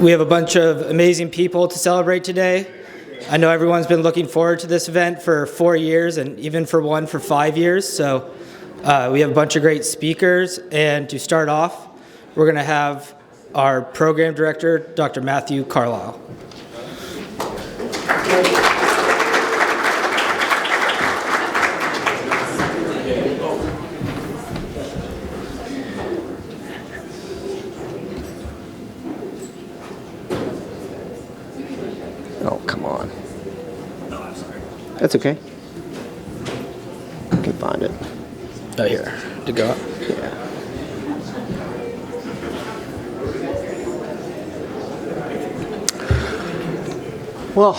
We have a bunch of amazing people to celebrate today. I know everyone's been looking forward to this event for 4 years and even for one for 5 years. So we have a bunch of great speakers. And to start off, we're going to have our program director, Dr. Matthew Carlisle. Oh, come on. Oh, I'm sorry. That's okay. I can find it. Oh, here. To go up. Yeah. Well,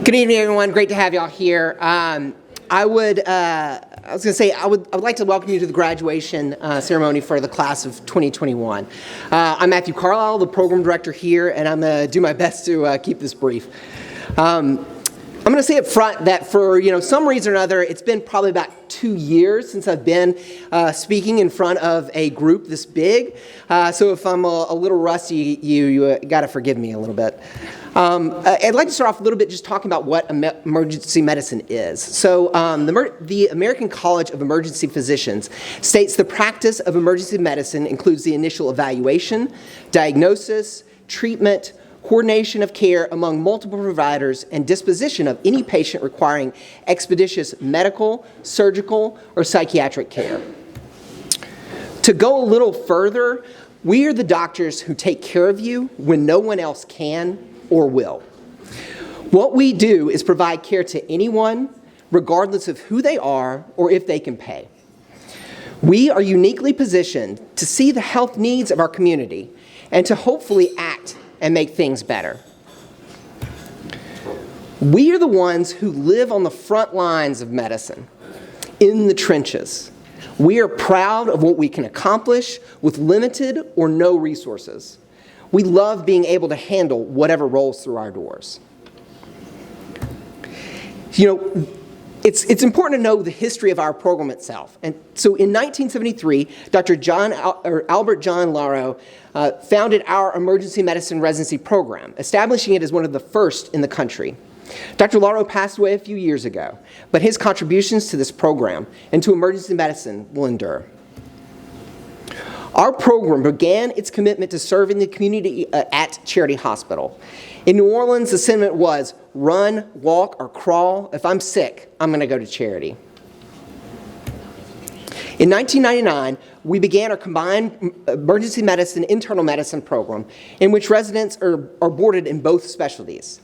good evening, everyone. Great to have y'all here. I would like to welcome you to the graduation ceremony for the class of 2021. I'm Matthew Carlisle, the program director here, and I'm going to do my best to keep this brief. I'm going to say up front that for some reason or another, it's been probably about 2 years since I've been speaking in front of a group this big. So if I'm a little rusty, you got to forgive me a little bit. I'd like to start off a little bit just talking about what emergency medicine is. So the American College of Emergency Physicians states the practice of emergency medicine includes the initial evaluation, diagnosis, treatment, coordination of care among multiple providers, and disposition of any patient requiring expeditious medical, surgical, or psychiatric care. To go a little further, we are the doctors who take care of you when no one else can or will. What we do is provide care to anyone, regardless of who they are or if they can pay. We are uniquely positioned to see the health needs of our community and to hopefully act and make things better. We are the ones who live on the front lines of medicine, in the trenches. We are proud of what we can accomplish with limited or no resources. We love being able to handle whatever rolls through our doors. It's important to know the history of our program itself. And so in 1973, Dr. Albert John Lauro founded our emergency medicine residency program, establishing it as one of the first in the country. Dr. Lauro passed away a few years ago, but his contributions to this program and to emergency medicine will endure. Our program began its commitment to serving the community at Charity Hospital. In New Orleans, the sentiment was, run, walk, or crawl. If I'm sick, I'm going to go to Charity. In 1999, we began our combined emergency medicine, internal medicine program, in which residents are boarded in both specialties.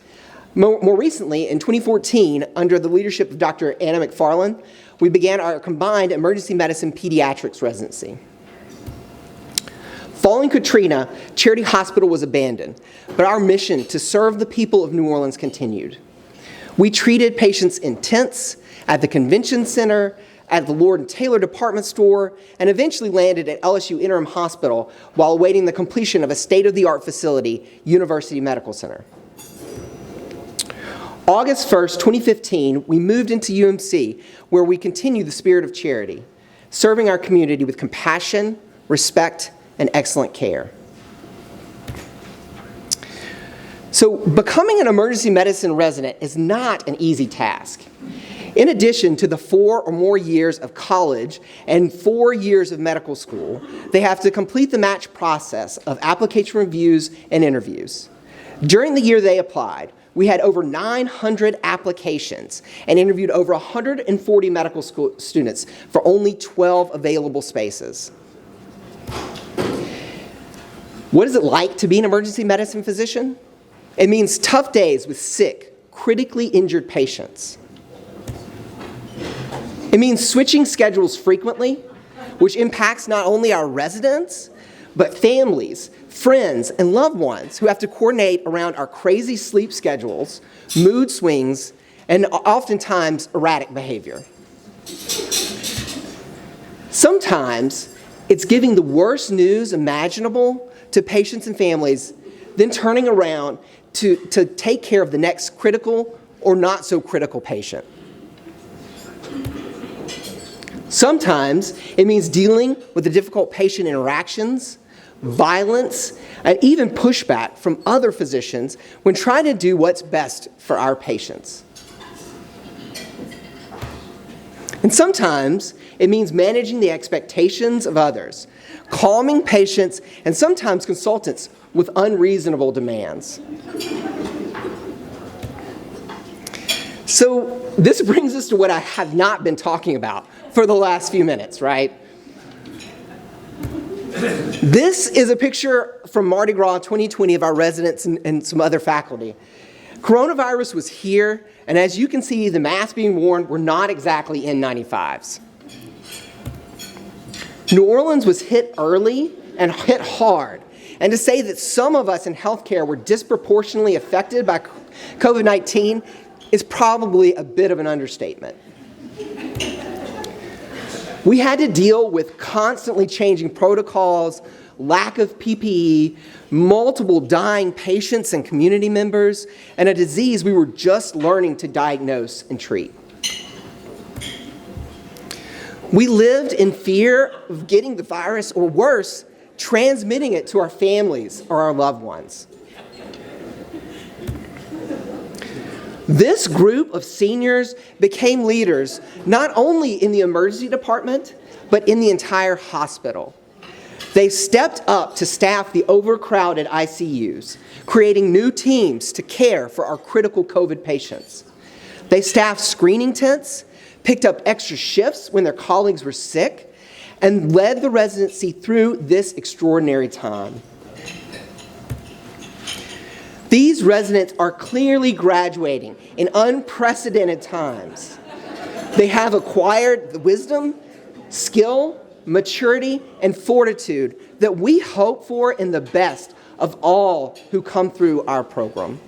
More recently, in 2014, under the leadership of Dr. Anna McFarland, we began our combined emergency medicine pediatrics residency. Following Katrina, Charity Hospital was abandoned, but our mission to serve the people of New Orleans continued. We treated patients in tents, at the convention center, at the Lord & Taylor department store, and eventually landed at LSU Interim Hospital while awaiting the completion of a state-of-the-art facility, University Medical Center. August 1st, 2015, we moved into UMC, where we continue the spirit of charity, serving our community with compassion, respect, and excellent care. So becoming an emergency medicine resident is not an easy task. In addition to the 4 or more years of college and 4 years of medical school, they have to complete the match process of application reviews and interviews. During the year they applied, we had over 900 applications and interviewed over 140 medical school students for only 12 available spaces. What is it like to be an emergency medicine physician? It means tough days with sick, critically injured patients. It means switching schedules frequently, which impacts not only our residents, but families, friends, and loved ones who have to coordinate around our crazy sleep schedules, mood swings, and oftentimes erratic behavior. Sometimes it's giving the worst news imaginable to patients and families, then turning around to take care of the next critical or not so critical patient. Sometimes it means dealing with the difficult patient interactions, violence, and even pushback from other physicians when trying to do what's best for our patients. And sometimes it means managing the expectations of others, calming patients, and sometimes consultants with unreasonable demands. So this brings us to what I have not been talking about for the last few minutes, right? This is a picture from Mardi Gras 2020 of our residents and some other faculty. Coronavirus was here, and as you can see, the masks being worn were not exactly N95s. New Orleans was hit early and hit hard, and to say that some of us in healthcare were disproportionately affected by COVID-19 is probably a bit of an understatement. We had to deal with constantly changing protocols, lack of PPE, multiple dying patients and community members, and a disease we were just learning to diagnose and treat. We lived in fear of getting the virus, or worse, transmitting it to our families or our loved ones. This group of seniors became leaders not only in the emergency department, but in the entire hospital. They stepped up to staff the overcrowded ICUs, creating new teams to care for our critical COVID patients. They staffed screening tents, picked up extra shifts when their colleagues were sick, and led the residency through this extraordinary time. These residents are clearly graduating in unprecedented times. They have acquired the wisdom, skill, maturity, and fortitude that we hope for in the best of all who come through our program.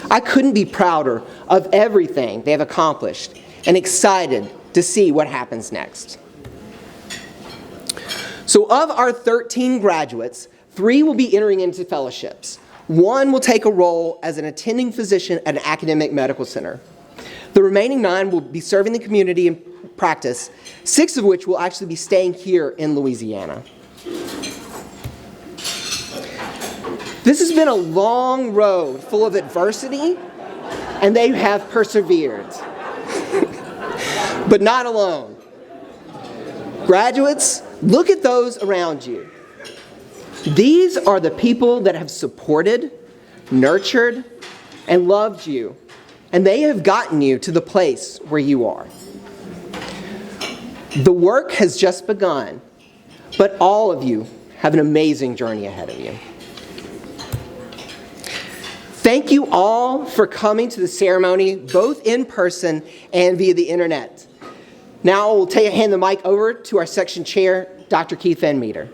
I couldn't be prouder of everything they have accomplished and excited to see what happens next. So of our 13 graduates, 3 will be entering into fellowships. 1 will take a role as an attending physician at an academic medical center. The remaining 9 will be serving the community in practice, 6 of which will actually be staying here in Louisiana. This has been a long road full of adversity, and they have persevered. But not alone. Graduates, look at those around you. These are the people that have supported, nurtured, and loved you, and they have gotten you to the place where you are. The work has just begun, but all of you have an amazing journey ahead of you. Thank you all for coming to the ceremony, both in person and via the internet. Now I will hand the mic over to our section chair, Dr. Keith Van Meter.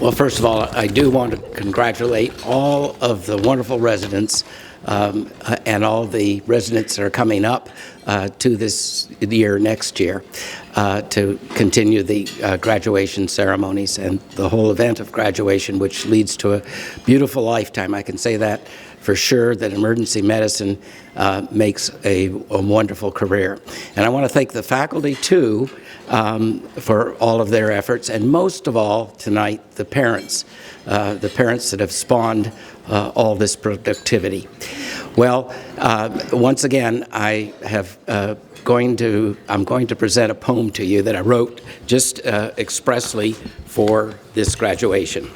Well, first of all, I do want to congratulate all of the wonderful residents and all the residents that are coming up to this year next year to continue the graduation ceremonies and the whole event of graduation, which leads to a beautiful lifetime. I can say that for sure, that emergency medicine makes a wonderful career. And I want to thank the faculty, too, for all of their efforts, and most of all tonight, the parents that have spawned all this productivity. Well, once again, I'm going to present a poem to you that I wrote just expressly for this graduation.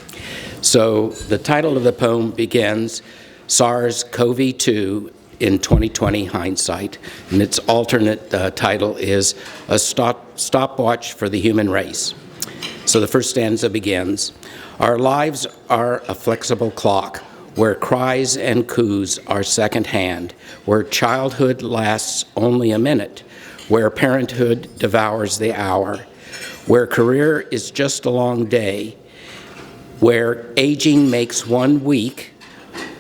So the title of the poem begins, SARS-CoV-2 in 2020 hindsight, and its alternate title is A Stopwatch for the Human Race. So the first stanza begins, our lives are a flexible clock where cries and coos are secondhand, where childhood lasts only a minute, where parenthood devours the hour, where career is just a long day, where aging makes 1 week,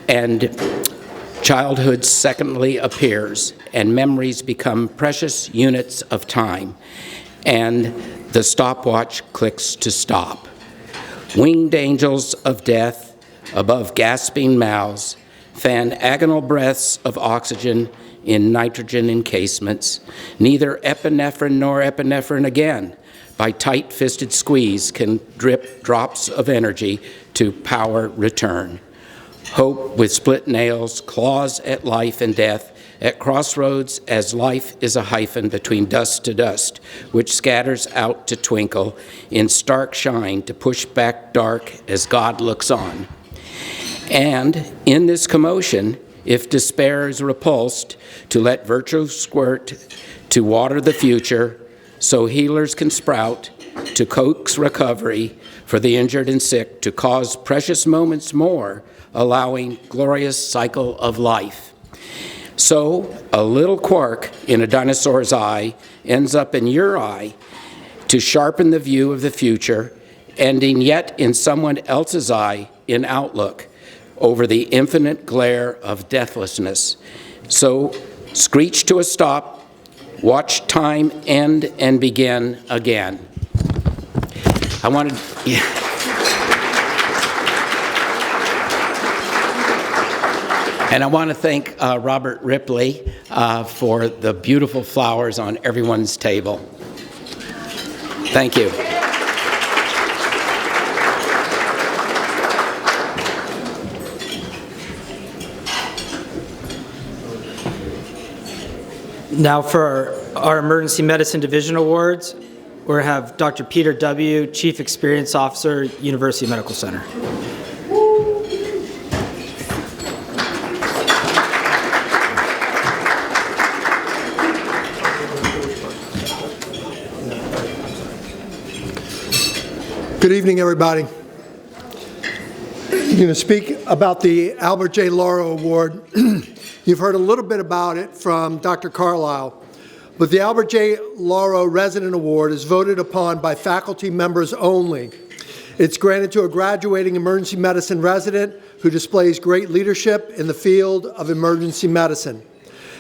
and childhood secondly appears, and memories become precious units of time, and the stopwatch clicks to stop. Winged angels of death above gasping mouths fan agonal breaths of oxygen in nitrogen encasements. Neither epinephrine nor epinephrine again, by tight-fisted squeeze, can drip drops of energy to power return. Hope with split nails claws at life and death, at crossroads as life is a hyphen between dust to dust, which scatters out to twinkle in stark shine to push back dark as God looks on. And in this commotion, if despair is repulsed, to let virtue squirt, to water the future, so healers can sprout, to coax recovery for the injured and sick, to cause precious moments more, allowing glorious cycle of life. So a little quark in a dinosaur's eye ends up in your eye to sharpen the view of the future, ending yet in someone else's eye in outlook over the infinite glare of deathlessness. So screech to a stop, watch time end and begin again. I wanted, and I want to thank Robert Ripley for the beautiful flowers on everyone's table. Thank you. Now for our Emergency Medicine Division Awards, we have Dr. Peter W., Chief Experience Officer, University Medical Center. Good evening, everybody. I'm going to speak about the Albert J. Lauro Award. You've heard a little bit about it from Dr. Carlisle, but the Albert J. Lauro Resident Award is voted upon by faculty members only. It's granted to a graduating emergency medicine resident who displays great leadership in the field of emergency medicine.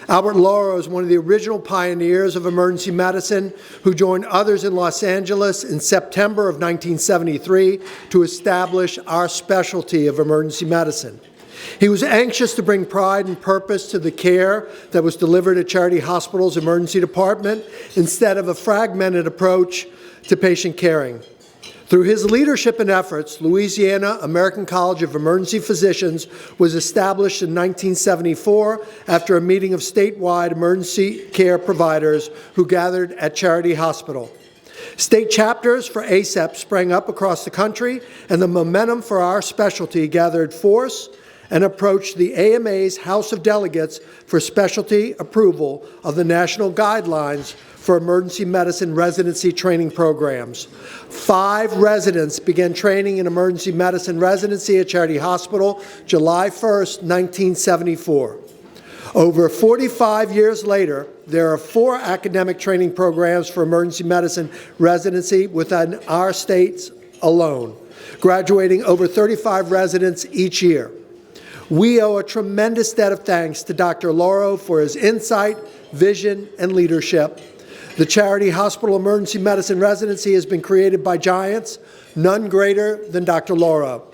Albert Lauro is one of the original pioneers of emergency medicine who joined others in Los Angeles in September of 1973 to establish our specialty of emergency medicine. He was anxious to bring pride and purpose to the care that was delivered at Charity Hospital's emergency department instead of a fragmented approach to patient caring. Through his leadership and efforts, Louisiana American College of Emergency Physicians was established in 1974 after a meeting of statewide emergency care providers who gathered at Charity Hospital. State chapters for ACEP sprang up across the country, and the momentum for our specialty gathered force and approached the AMA's House of Delegates for specialty approval of the national guidelines for emergency medicine residency training programs. 5 residents began training in emergency medicine residency at Charity Hospital July 1st, 1974. Over 45 years later, there are 4 academic training programs for emergency medicine residency within our states alone, graduating over 35 residents each year. We owe a tremendous debt of thanks to Dr. Lauro for his insight, vision, and leadership. The Charity Hospital Emergency Medicine Residency has been created by giants, none greater than Dr. Lauro.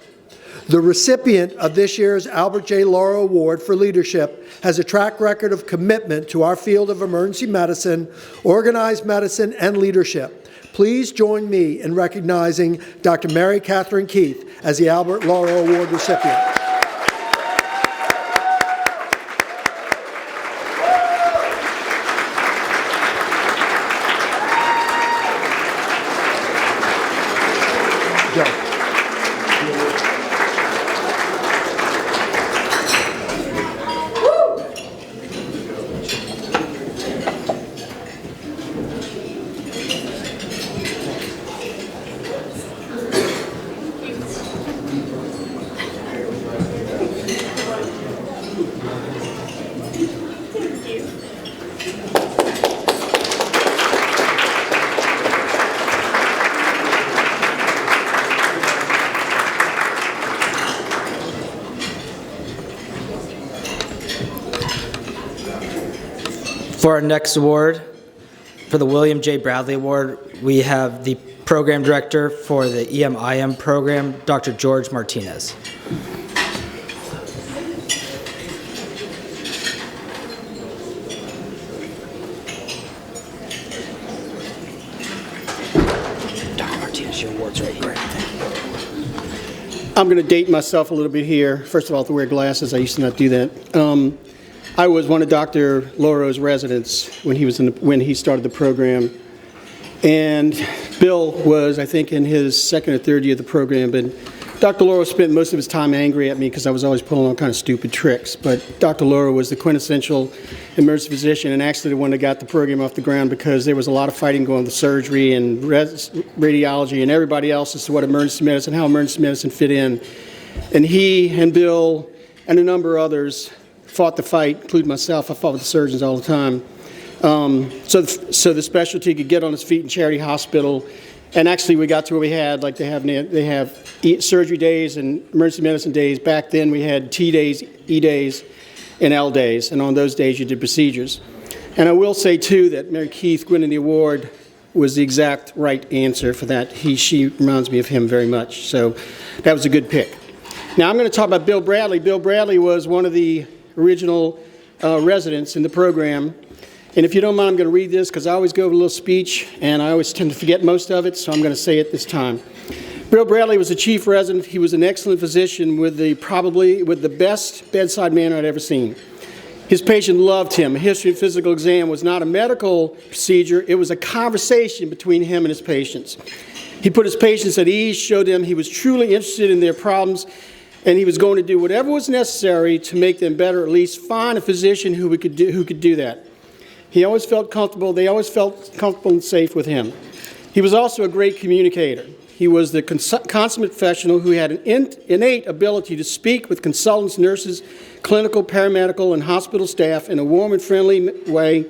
The recipient of this year's Albert J. Lauro Award for Leadership has a track record of commitment to our field of emergency medicine, organized medicine, and leadership. Please join me in recognizing Dr. Mary Catherine Keith as the Albert Lauro Award recipient. For our next award, for the William J. Bradley Award, we have the Program Director for the EMIM program, Dr. George Martinez. Dr. Martinez, your award's right here. I'm going to date myself a little bit here. First of all, I have to wear glasses. I used to not do that. I was one of Dr. Loro's residents when he started the program. And Bill was, I think, in his second or third year of the program. But Dr. Loro spent most of his time angry at me because I was always pulling all kind of stupid tricks. But Dr. Loro was the quintessential emergency physician and actually the one that got the program off the ground because there was a lot of fighting going with surgery and radiology and everybody else as to what emergency medicine, how emergency medicine fit in. And he and Bill and a number of others fought the fight, including myself. I fought with the surgeons all the time. So the specialty could get on its feet in Charity Hospital. And actually we got to where we had, like they have surgery days and emergency medicine days. Back then we had T days, E days, and L days. And on those days you did procedures. And I will say too that Mary Keith winning the award was the exact right answer for that. She reminds me of him very much. So that was a good pick. Now I'm going to talk about Bill Bradley. Bill Bradley was one of the original residents in the program. And if you don't mind, I'm going to read this because I always go over a little speech and I always tend to forget most of it, so I'm going to say it this time. Bill Bradley was a chief resident. He was an excellent physician with the best bedside manner I'd ever seen. His patient loved him. A history and physical exam was not a medical procedure, it was a conversation between him and his patients. He put his patients at ease, showed them he was truly interested in their problems, and he was going to do whatever was necessary to make them better, at least find a physician who could do that. He always felt comfortable. They always felt comfortable and safe with him. He was also a great communicator. He was the consummate professional who had an innate ability to speak with consultants, nurses, clinical, paramedical, and hospital staff in a warm and friendly way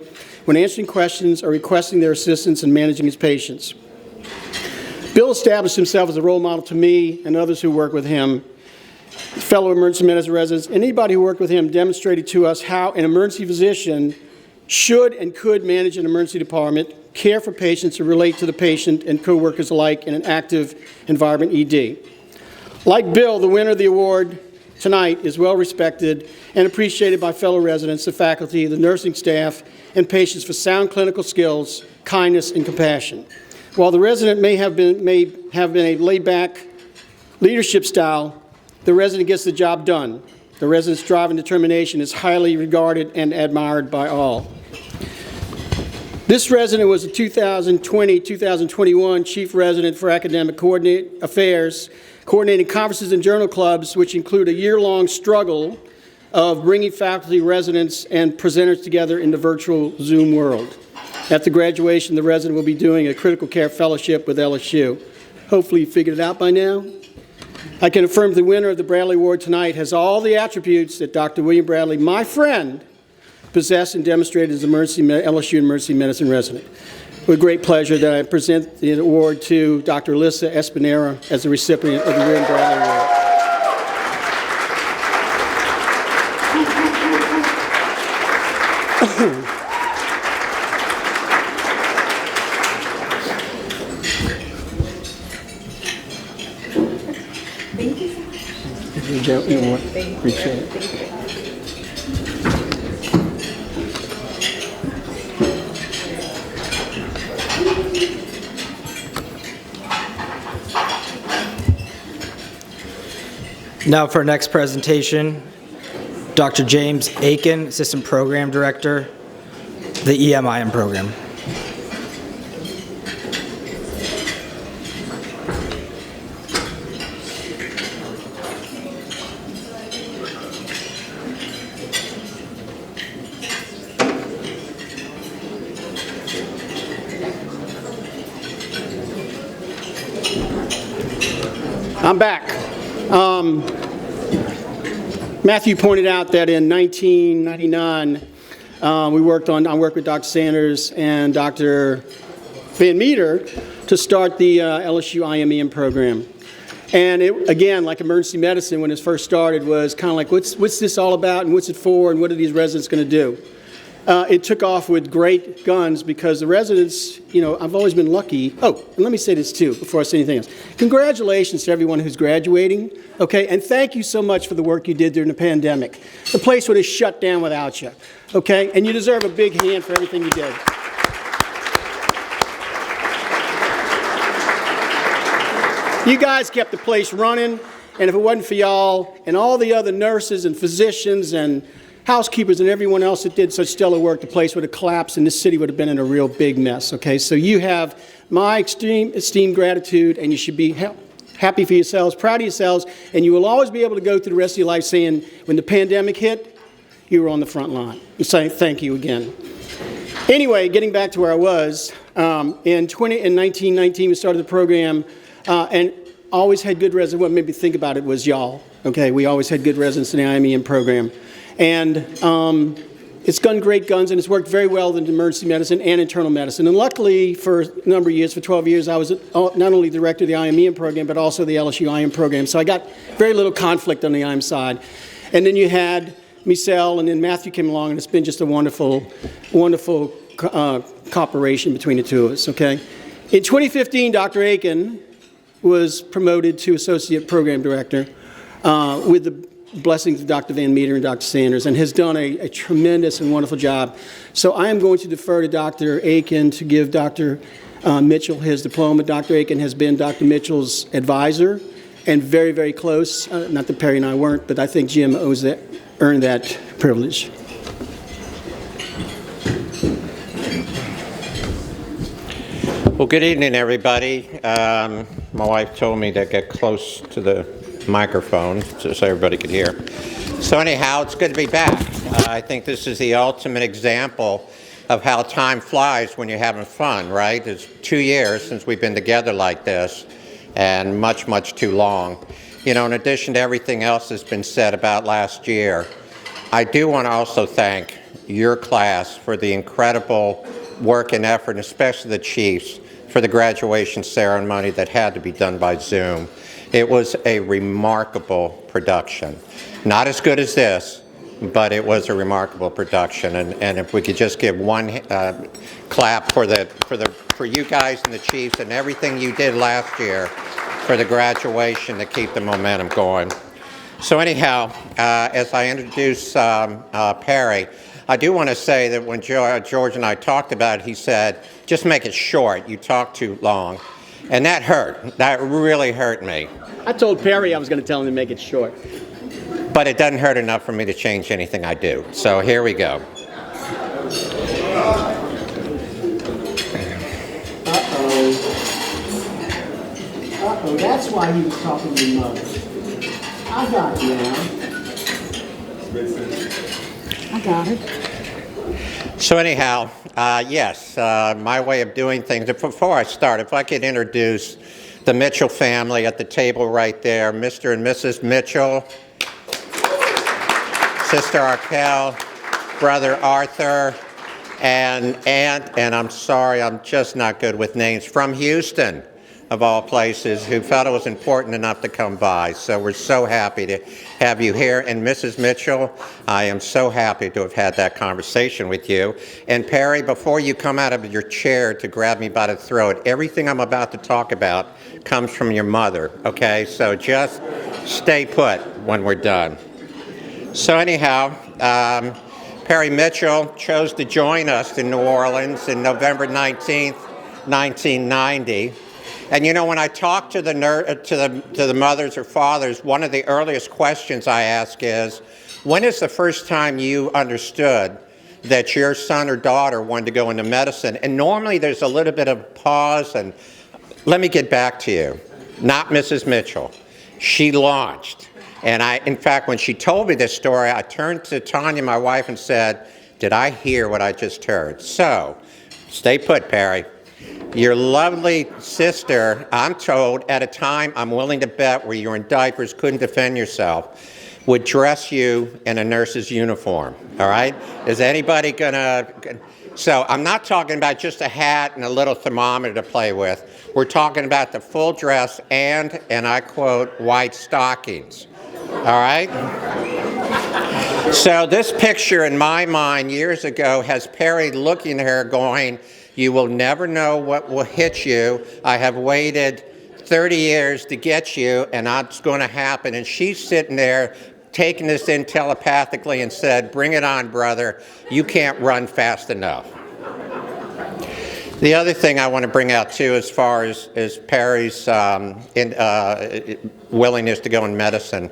when answering questions or requesting their assistance in managing his patients. Bill established himself as a role model to me and others who work with him. Fellow emergency medicine residents, anybody who worked with him demonstrated to us how an emergency physician should and could manage an emergency department, care for patients, and relate to the patient and co-workers alike in an active environment ED. Like Bill, the winner of the award tonight is well respected and appreciated by fellow residents, the faculty, the nursing staff, and patients for sound clinical skills, kindness, and compassion. While the resident may have been a laid-back leadership style, the resident gets the job done. The resident's drive and determination is highly regarded and admired by all. This resident was a 2020-2021 Chief Resident for Academic Affairs, coordinating conferences and journal clubs, which include a year-long struggle of bringing faculty, residents, and presenters together in the virtual Zoom world. After graduation, the resident will be doing a critical care fellowship with LSU. Hopefully you figured it out by now. I can affirm the winner of the Bradley Award tonight has all the attributes that Dr. William Bradley, my friend, possessed and demonstrated as an LSU emergency medicine resident. With great pleasure that I present the award to Dr. Alyssa Espinera as the recipient of the William Bradley Award. Thank you so much. Appreciate it. Now for our next presentation, Dr. James Aiken, Assistant Program Director, the EMIM program. I'm back. Matthew pointed out that in 1999, I worked with Dr. Sanders and Dr. Van Meter to start the LSU IMEM program. And it, again, like emergency medicine, when it first started, was kind of like, what's this all about and what's it for and what are these residents going to do? it took off with great guns because the residents, I've always been lucky. Oh, and let me say this too before I say anything else. Congratulations to everyone who's graduating, okay? And thank you so much for the work you did during the pandemic. The place would have shut down without you, okay? And you deserve a big hand for everything you did. You guys kept the place running, and if it wasn't for y'all and all the other nurses and physicians and housekeepers and everyone else that did such stellar work, the place would have collapsed and this city would have been in a real big mess, okay? So you have my extreme esteemed gratitude, and you should be happy for yourselves, proud of yourselves, and you will always be able to go through the rest of your life saying, when the pandemic hit, you were on the front line. And saying thank you again. Anyway, getting back to where I was, in 1919 we started the program, and always had good residents. What made me think about it was y'all, okay? We always had good residents in the IMEM program. And it's done great guns, and it's worked very well in emergency medicine and internal medicine. And luckily, for a number of years, for 12 years, I was not only the director of the IMEM program, but also the LSU IM program. So I got very little conflict on the IM side. And then you had Michelle, and then Matthew came along, and it's been just a wonderful, wonderful cooperation between the two of us, okay? In 2015, Dr. Aiken was promoted to Associate Program Director with the blessings of Dr. Van Meter and Dr. Sanders, and has done a tremendous and wonderful job. So I am going to defer to Dr. Aiken to give Dr. Mitchell his diploma. Dr. Aiken has been Dr. Mitchell's advisor and very, very close. Not that Perry and I weren't, but I think Jim earned that privilege. Well, good evening, everybody. My wife told me to get close to the microphone so everybody could hear. So anyhow, it's good to be back. I think this is the ultimate example of how time flies when you're having fun, right? It's 2 years since we've been together like this, and much, much too long. In addition to everything else that's been said about last year, I do want to also thank your class for the incredible work and effort, especially the chiefs, for the graduation ceremony that had to be done by Zoom. It was a remarkable production. Not as good as this, but it was a remarkable production. And if we could just give one clap for you guys and the chiefs and everything you did last year for the graduation to keep the momentum going. So anyhow, as I introduce Perry, I do want to say that when George and I talked about it, he said, just make it short. You talk too long. And that hurt. That really hurt me. I told Perry I was going to tell him to make it short. But it doesn't hurt enough for me to change anything I do. So here we go. Uh-oh, that's why he was talking to your mother. I got you now. I got it. So anyhow, yes, my way of doing things. Before I start, if I could introduce the Mitchell family at the table right there, Mr. and Mrs. Mitchell, Sister Arkell, Brother Arthur, and Aunt, and I'm sorry, I'm just not good with names, from Houston, of all places, who felt it was important enough to come by. So we're so happy to have you here. And Mrs. Mitchell, I am so happy to have had that conversation with you. And Perry, before you come out of your chair to grab me by the throat, everything I'm about to talk about comes from your mother, okay? So just stay put when we're done. So anyhow, Perry Mitchell chose to join us in New Orleans in November 19th, 1990. And when I talk to the mothers or fathers, one of the earliest questions I ask is, when is the first time you understood that your son or daughter wanted to go into medicine? And normally there's a little bit of pause, and let me get back to you. Not Mrs. Mitchell. She launched. And in fact, when she told me this story, I turned to Tanya, my wife, and said, did I hear what I just heard? So, stay put, Perry. Your lovely sister, I'm told, at a time I'm willing to bet where you were in diapers, couldn't defend yourself, would dress you in a nurse's uniform, all right? Is anybody gonna... So I'm not talking about just a hat and a little thermometer to play with. We're talking about the full dress and I quote, white stockings, all right? So this picture in my mind years ago has Perry looking at her going, "You will never know what will hit you. I have waited 30 years to get you, and it's going to happen." And she's sitting there taking this in telepathically and said, "Bring it on, brother. You can't run fast enough." The other thing I want to bring out, too, as far as Perry's willingness to go in medicine,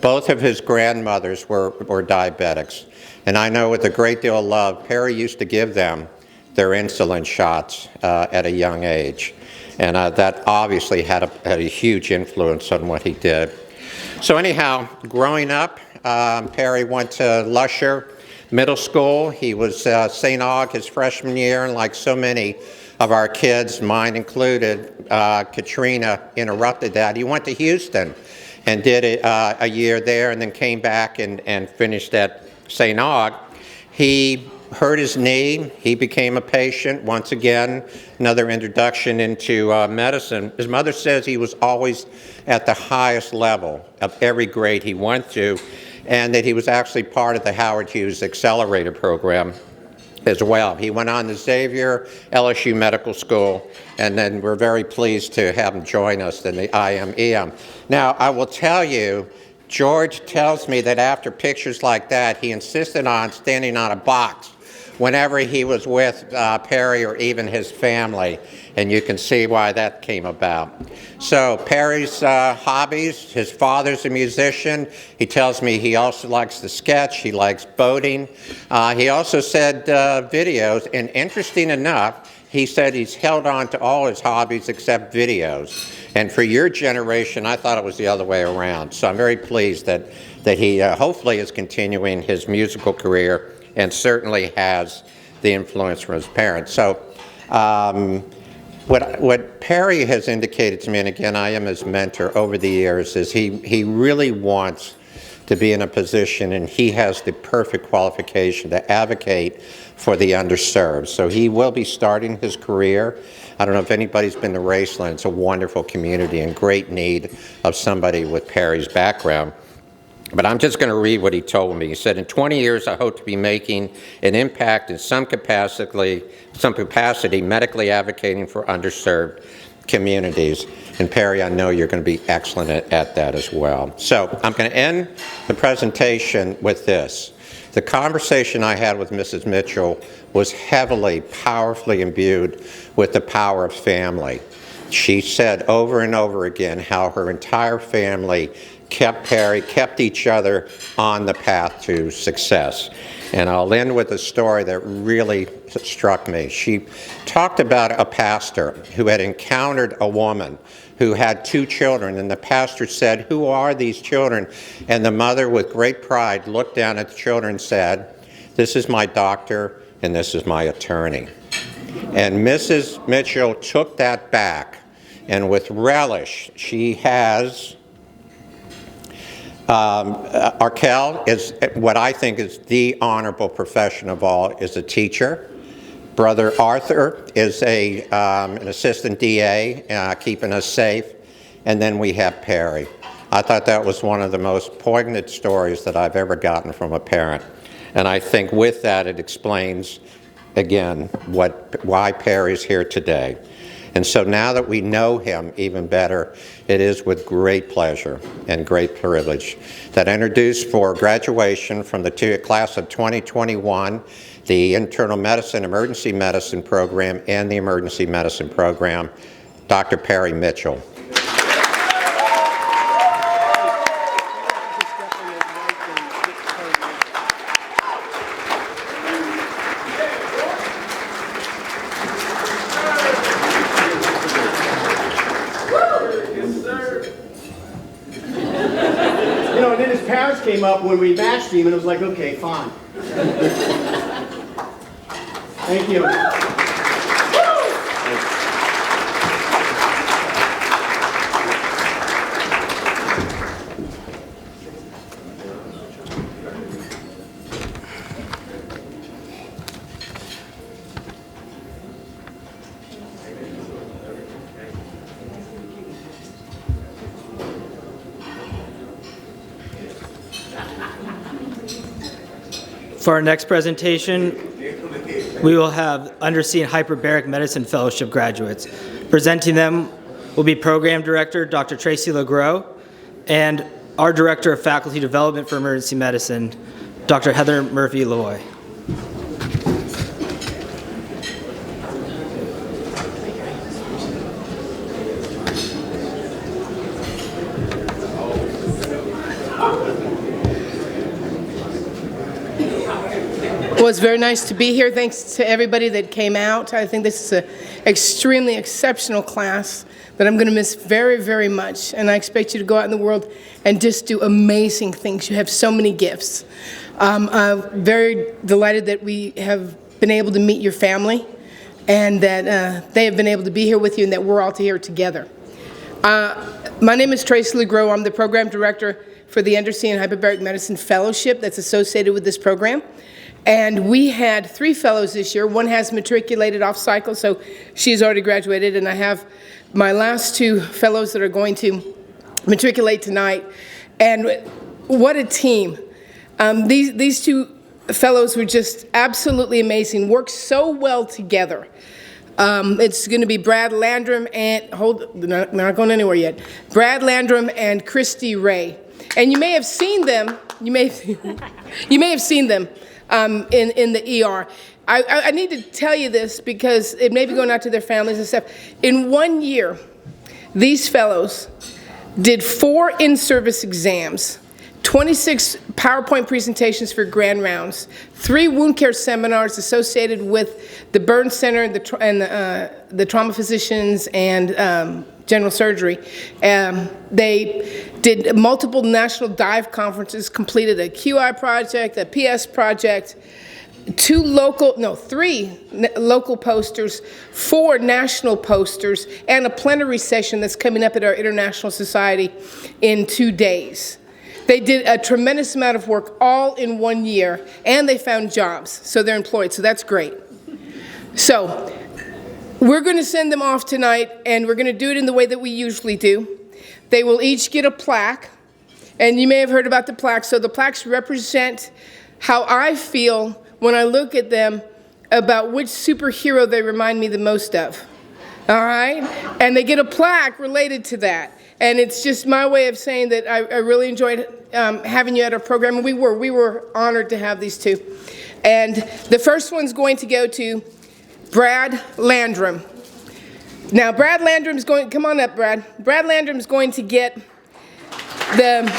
both of his grandmothers were diabetics. And I know with a great deal of love, Perry used to give them their insulin shots at a young age. And that obviously had a huge influence on what he did. So anyhow, growing up, Perry went to Lusher Middle School. He was St. Aug his freshman year, and like so many of our kids, mine included, Katrina interrupted that. He went to Houston and did a year there, and then came back and finished at St. Aug. He hurt his knee. He became a patient. Once again, another introduction into medicine. His mother says he was always at the highest level of every grade he went to, and that he was actually part of the Howard Hughes Accelerator program as well. He went on to Xavier, LSU Medical School, and then we're very pleased to have him join us in the IMEM. Now, I will tell you, George tells me that after pictures like that, he insisted on standing on a box whenever he was with Perry or even his family, and you can see why that came about. So Perry's hobbies, his father's a musician. He tells me he also likes to sketch, he likes boating. He also said videos, and interesting enough, he said he's held on to all his hobbies except videos. And for your generation, I thought it was the other way around. So I'm very pleased that he hopefully is continuing his musical career and certainly has the influence from his parents. So what Perry has indicated to me, and again, I am his mentor over the years, is he really wants to be in a position, and he has the perfect qualification to advocate for the underserved. So he will be starting his career. I don't know if anybody's been to Raceland. It's a wonderful community in great need of somebody with Perry's background. But I'm just going to read what he told me. He said, "In 20 years, I hope to be making an impact in some capacity, medically advocating for underserved communities." And Perry, I know you're going to be excellent at that as well. So I'm going to end the presentation with this. The conversation I had with Mrs. Mitchell was heavily, powerfully imbued with the power of family. She said over and over again how her entire family kept Perry, kept each other on the path to success. And I'll end with a story that really struck me. She talked about a pastor who had encountered a woman who had 2 children, and the pastor said, "Who are these children?" And the mother, with great pride, looked down at the children and said, "This is my doctor and this is my attorney." And Mrs. Mitchell took that back, and with relish, she has Arkell is what I think is the honorable profession of all, is a teacher. Brother Arthur is an assistant DA, keeping us safe. And then we have Perry. I thought that was one of the most poignant stories that I've ever gotten from a parent. And I think with that it explains, again, why Perry's here today. And so now that we know him even better, it is with great pleasure and great privilege that I introduce for graduation from the class of 2021, the Internal Medicine, Emergency Medicine program, and the Emergency Medicine program, Dr. Perry Mitchell. Came up when we matched him, and it was like, okay, fine. Thank you. For our next presentation, we will have Undersea and Hyperbaric Medicine Fellowship graduates. Presenting them will be Program Director Dr. Tracy LeGros and our Director of Faculty Development for Emergency Medicine, Dr. Heather Murphy-Loy. Well, it's very nice to be here. Thanks to everybody that came out. I think this is an extremely exceptional class that I'm going to miss very, very much. And I expect you to go out in the world and just do amazing things. You have so many gifts. I'm very delighted that we have been able to meet your family and that they have been able to be here with you and that we're all here together. My name is Tracy LeGros. I'm the Program Director for the Undersea and Hyperbaric Medicine Fellowship that's associated with this program. And we had 3 fellows this year. One has matriculated off cycle, so she's already graduated. And I have my last 2 fellows that are going to matriculate tonight. And what a team. These 2 fellows were just absolutely amazing, worked so well together. It's going to be Brad Landrum and, they're not going anywhere yet, Brad Landrum and Christy Ray. And you may have seen them, you may have seen them in the ER. I need to tell you this because it may be going out to their families and stuff. In 1 year, these fellows did 4 in-service exams, 26 PowerPoint presentations for grand rounds, 3 wound care seminars associated with the burn center and the trauma physicians and general surgery. They did multiple national dive conferences, completed a QI project, a PS project, 3 local posters, 4 national posters, and a plenary session that's coming up at our International Society in 2 days. They did a tremendous amount of work all in 1 year, and they found jobs, so they're employed, so that's great. So we're going to send them off tonight, and we're going to do it in the way that we usually do. They will each get a plaque, and you may have heard about the plaques. So the plaques represent how I feel when I look at them about which superhero they remind me the most of. All right? And they get a plaque related to that. And it's just my way of saying that I really enjoyed having you at our program. And we were honored to have these 2. And the first one's going to go to Brad Landrum. Now, Brad Landrum's going, come on up, Brad. Brad Landrum's going to get the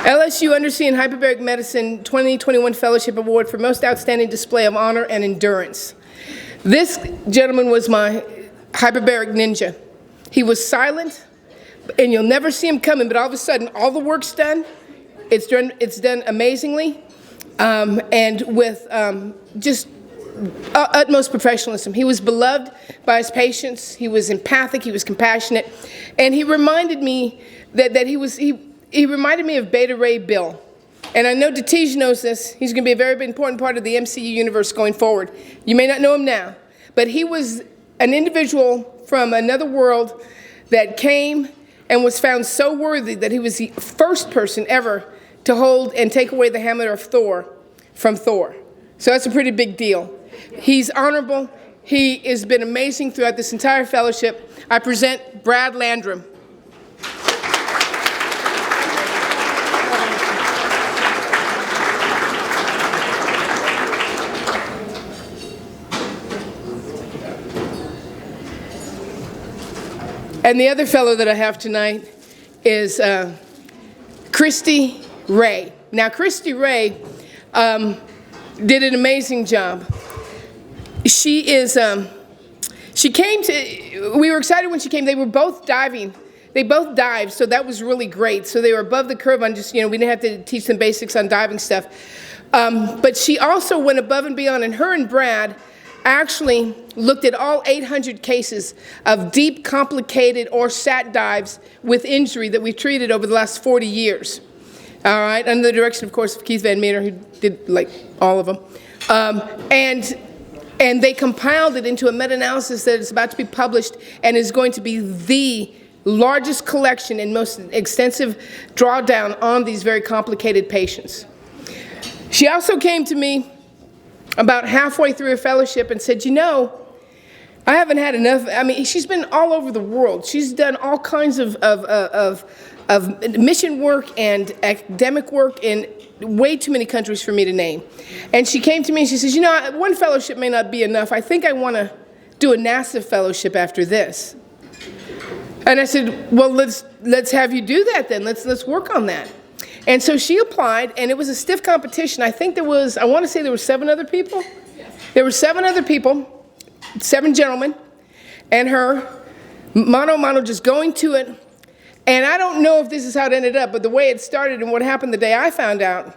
LSU Undersea and Hyperbaric Medicine 2021 Fellowship Award for Most Outstanding Display of Honor and Endurance. This gentleman was my hyperbaric ninja. He was silent, and you'll never see him coming, but all of a sudden, all the work's done. It's done amazingly. And with just utmost professionalism. He was beloved by his patients. He was empathic. He was compassionate, and he reminded me that he reminded me of Beta Ray Bill. And I know Datij knows this. He's going to be a very important part of the MCU universe going forward. You may not know him now, but he was an individual from another world that came and was found so worthy that he was the first person ever to hold and take away the hammer of Thor from Thor. So that's a pretty big deal. He's honorable. He has been amazing throughout this entire fellowship. I present Brad Landrum. And the other fellow that I have tonight is Christy Ray. Now, Christy Ray did an amazing job. She came to, we were excited when she came. They were both diving. They both dived, so that was really great. So they were above the curve on just, we didn't have to teach them basics on diving stuff. But she also went above and beyond, and her and Brad actually looked at all 800 cases of deep, complicated, or sat dives with injury that we've treated over the last 40 years. All right, under the direction, of course, of Keith Van Meter, who did like all of them. And they compiled it into a meta-analysis that is about to be published and is going to be the largest collection and most extensive drawdown on these very complicated patients. She also came to me about halfway through her fellowship and said, you know, I haven't had enough. I mean, she's been all over the world. She's done all kinds of mission work and academic work in way too many countries for me to name. And she came to me and she says, you know, one fellowship may not be enough. I think I want to do a NASA fellowship after this. And I said, well, let's have you do that then. Let's work on that. And so she applied, and it was a stiff competition. I think there was, I want to say there were 7 other people. There were 7 other people, 7 gentlemen, and her, mano just going to it. And I don't know if this is how it ended up, but the way it started and what happened the day I found out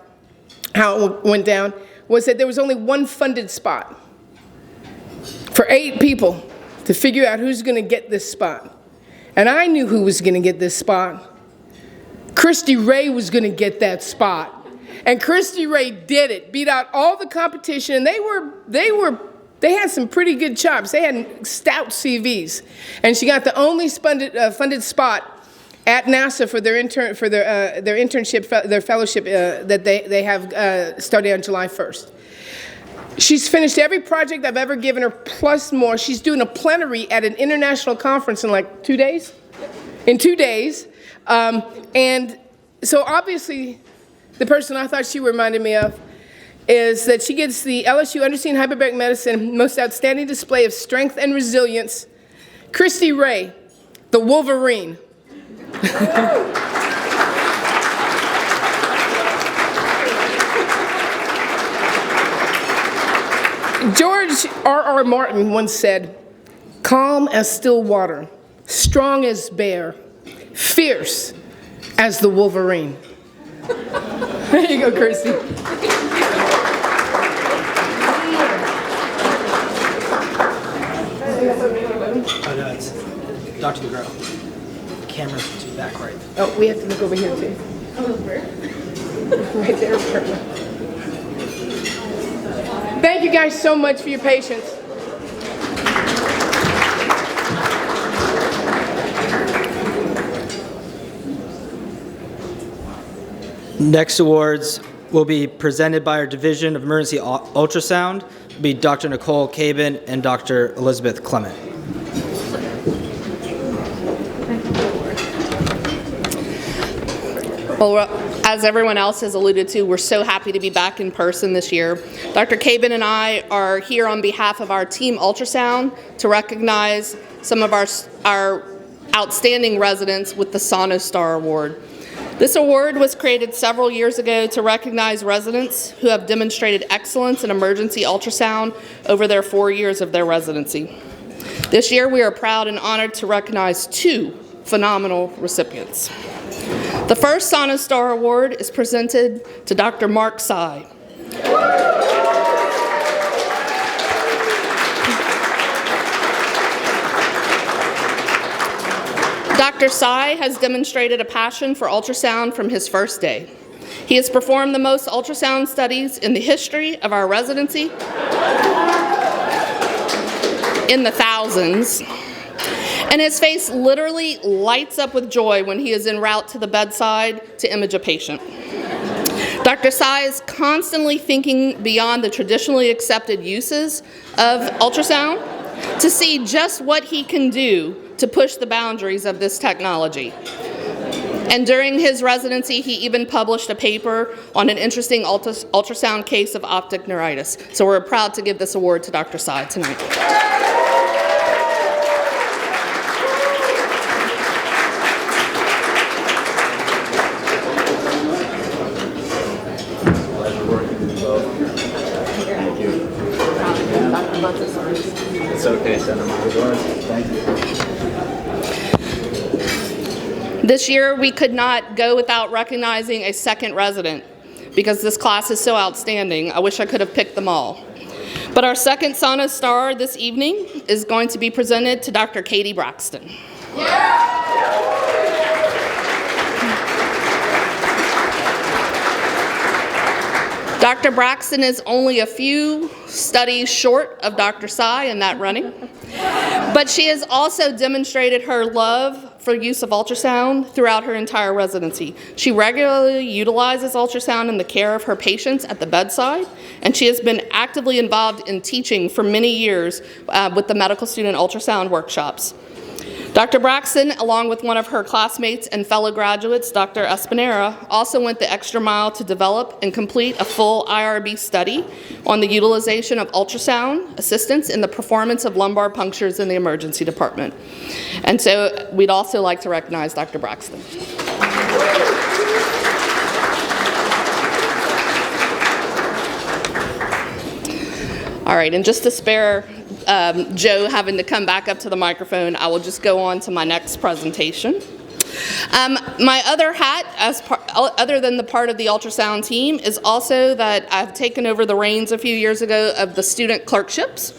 how it went down was that there was only one funded spot for 8 people to figure out who's going to get this spot. And I knew who was going to get this spot. Christy Ray was going to get that spot. And Christy Ray did it, beat out all the competition, and they had some pretty good chops. They had stout CVs. And she got the only funded spot at NASA for their internship, their fellowship that they have started on July 1st. She's finished every project I've ever given her, plus more. She's doing a plenary at an international conference in like 2 days? In 2 days. And so obviously, the person I thought she reminded me of is that she gets the LSU Understanding Hyperbaric Medicine Most Outstanding Display of Strength and Resilience. Christy Ray, the Wolverine. George R.R. Martin once said, calm as still water, strong as bear, fierce as the Wolverine. There you go, Christy. Dr. DeGrow. The camera's too back right. Oh, we have to look over here too. Right there. Thank you guys so much for your patience. Next awards will be presented by our Division of Emergency Ultrasound. It'll be Dr. Nicole Cabin and Dr. Elizabeth Clement. Well, as everyone else has alluded to, we're so happy to be back in person this year. Dr. Cabin and I are here on behalf of our team Ultrasound to recognize some of our outstanding residents with the SonoStar Award. This award was created several years ago to recognize residents who have demonstrated excellence in emergency ultrasound over their 4 years of their residency. This year, we are proud and honored to recognize 2 phenomenal recipients. The first SonoStar Award is presented to Dr. Mark Sy. Dr. Sy has demonstrated a passion for ultrasound from his first day. He has performed the most ultrasound studies in the history of our residency, in the thousands, and his face literally lights up with joy when he is en route to the bedside to image a patient. Dr. Sy is constantly thinking beyond the traditionally accepted uses of ultrasound to see just what he can do to push the boundaries of this technology. And during his residency, he even published a paper on an interesting ultrasound case of optic neuritis. So we're proud to give this award to Dr. Sy tonight. It's okay, send them out the door. Thank you. This year, we could not go without recognizing a second resident because this class is so outstanding. I wish I could have picked them all. But our second SonoStar this evening is going to be presented to Dr. Katie Braxton. Dr. Braxton is only a few studies short of Dr. Sy in that running, but she has also demonstrated her love for use of ultrasound throughout her entire residency. She regularly utilizes ultrasound in the care of her patients at the bedside, and she has been actively involved in teaching for many years with the medical student ultrasound workshops. Dr. Braxton, along with one of her classmates and fellow graduates, Dr. Espinera, also went the extra mile to develop and complete a full IRB study on the utilization of ultrasound assistance in the performance of lumbar punctures in the emergency department. And so we'd also like to recognize Dr. Braxton. All right, and just to spare Joe having to come back up to the microphone, I will just go on to my next presentation. My other hat, other than the part of the ultrasound team, is also that I've taken over the reins a few years ago of the student clerkships.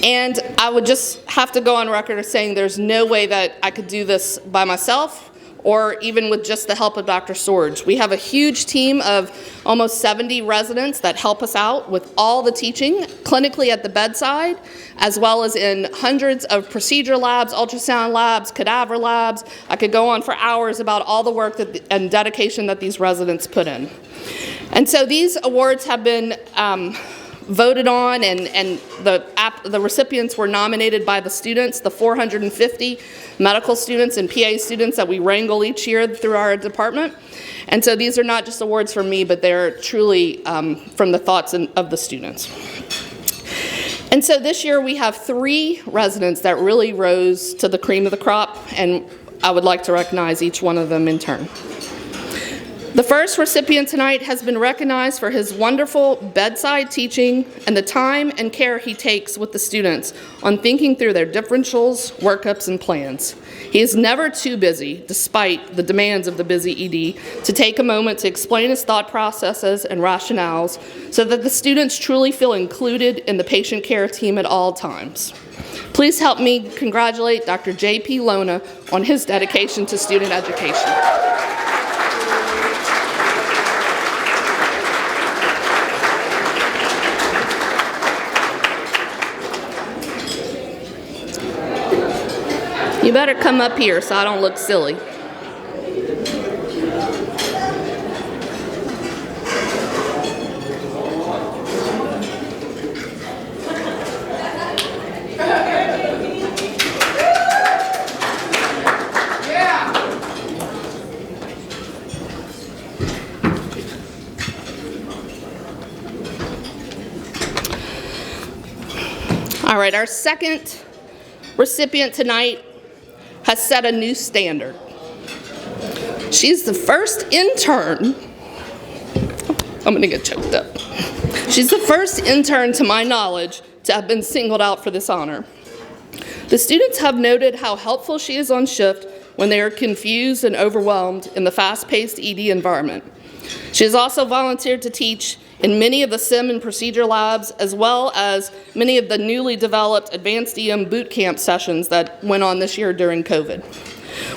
And I would just have to go on record as saying there's no way that I could do this by myself, or even with just the help of Dr. Sorge. We have a huge team of almost 70 residents that help us out with all the teaching, clinically at the bedside, as well as in hundreds of procedure labs, ultrasound labs, cadaver labs. I could go on for hours about all the work and dedication that these residents put in. And so these awards have been voted on, and the recipients were nominated by the students, the 450 medical students and PA students that we wrangle each year through our department. And so these are not just awards from me, but they're truly from the thoughts of the students. And so this year we have 3 residents that really rose to the cream of the crop, and I would like to recognize each one of them in turn. The first recipient tonight has been recognized for his wonderful bedside teaching and the time and care he takes with the students on thinking through their differentials, workups, and plans. He is never too busy, despite the demands of the busy ED, to take a moment to explain his thought processes and rationales so that the students truly feel included in the patient care team at all times. Please help me congratulate Dr. J.P. Lona on his dedication to student education. You better come up here so I don't look silly. All right, our second recipient tonight has set a new standard. She's the first intern, I'm gonna get choked up. She's the first intern, to my knowledge, to have been singled out for this honor. The students have noted how helpful she is on shift when they are confused and overwhelmed in the fast-paced ED environment. She has also volunteered to teach in many of the SIM and procedure labs, as well as many of the newly developed advanced EM boot camp sessions that went on this year during COVID.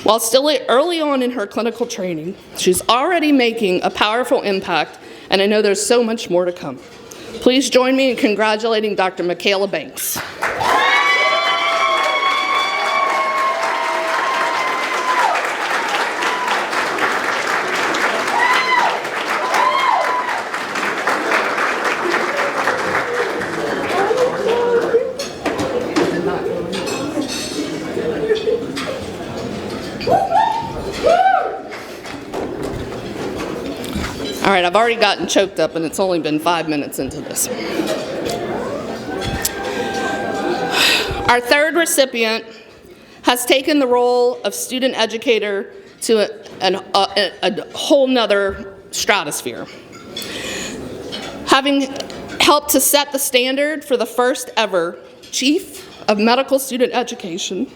While still early on in her clinical training, she's already making a powerful impact, and I know there's so much more to come. Please join me in congratulating Dr. Michaela Banks. All right, I've already gotten choked up, and it's only been 5 minutes into this. Our third recipient has taken the role of student educator to a whole nother stratosphere. Having helped to set the standard for the first ever Chief of Medical Student Education,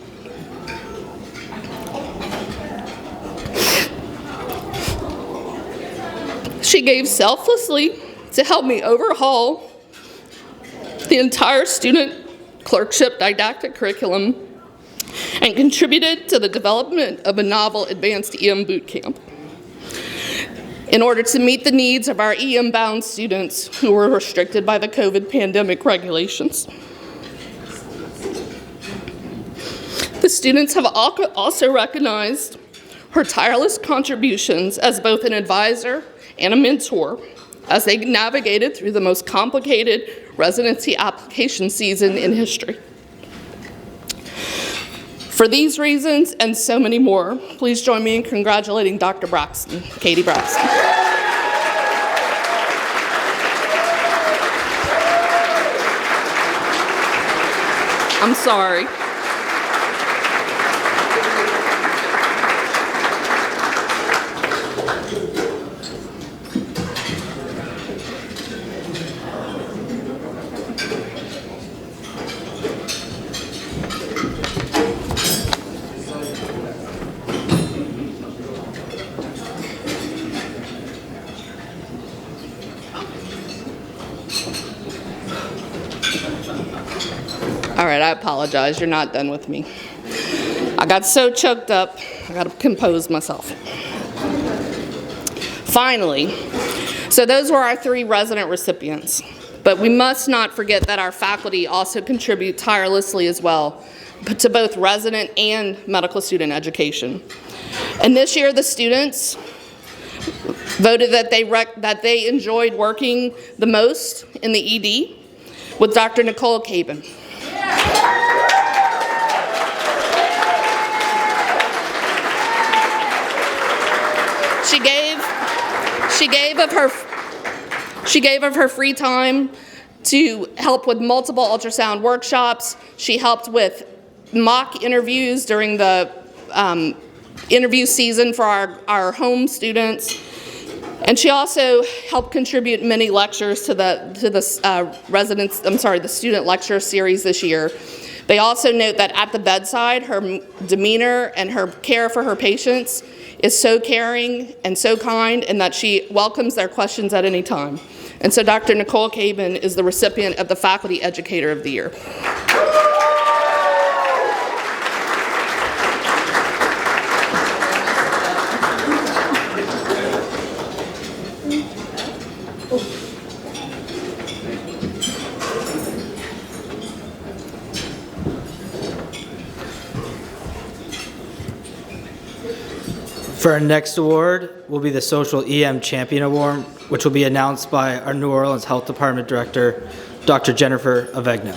she gave selflessly to help me overhaul the entire student clerkship didactic curriculum and contributed to the development of a novel advanced EM boot camp in order to meet the needs of our EM-bound students who were restricted by the COVID pandemic regulations. The The students have also recognized her tireless contributions as both an advisor and a mentor as they navigated through the most complicated residency application season in history. For these reasons and so many more, please join me in congratulating Dr. Braxton, Katie Braxton. I'm sorry. All right, I apologize. You're not done with me. I got so choked up, I got to compose myself. Finally, so those were our 3 resident recipients. But we must not forget that our faculty also contribute tirelessly as well to both resident and medical student education. And this year, the students voted that they enjoyed working the most in the ED with Dr. Nicole Cabin. She gave of her free time to help with multiple ultrasound workshops. She helped with mock interviews during the interview season for our home students. And she also helped contribute many lectures to the student lecture series this year. They also note that at the bedside, her demeanor and her care for her patients is so caring and so kind, and that she welcomes their questions at any time. And so Dr. Nicole Cabin is the recipient of the Faculty Educator of the Year. For our next award will be the Social EM Champion Award, which will be announced by our New Orleans Health Department Director, Dr. Jennifer Avegno.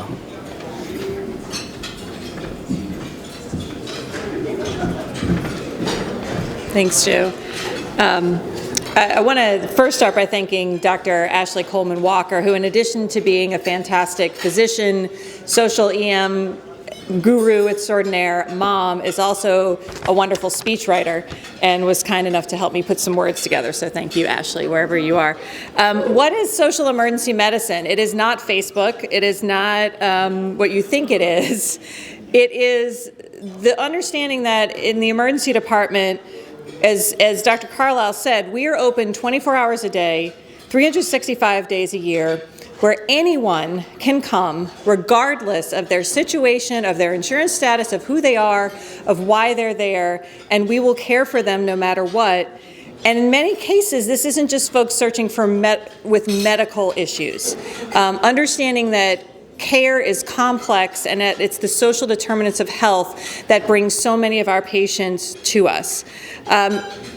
Thanks, Joe. I want to first start by thanking Dr. Ashley Coleman Walker, who in addition to being a fantastic physician, social EM guru extraordinaire, mom, is also a wonderful speechwriter and was kind enough to help me put some words together. So thank you, Ashley, wherever you are. What is social emergency medicine? It is not Facebook. It is not what you think it is. It is the understanding that in the emergency department, as Dr. Carlisle said, we are open 24 hours a day, 365 days a year, where anyone can come regardless of their situation, of their insurance status, of who they are, of why they're there, and we will care for them no matter what. And in many cases, this isn't just folks searching for with medical issues. Understanding that care is complex and that it's the social determinants of health that brings so many of our patients to us.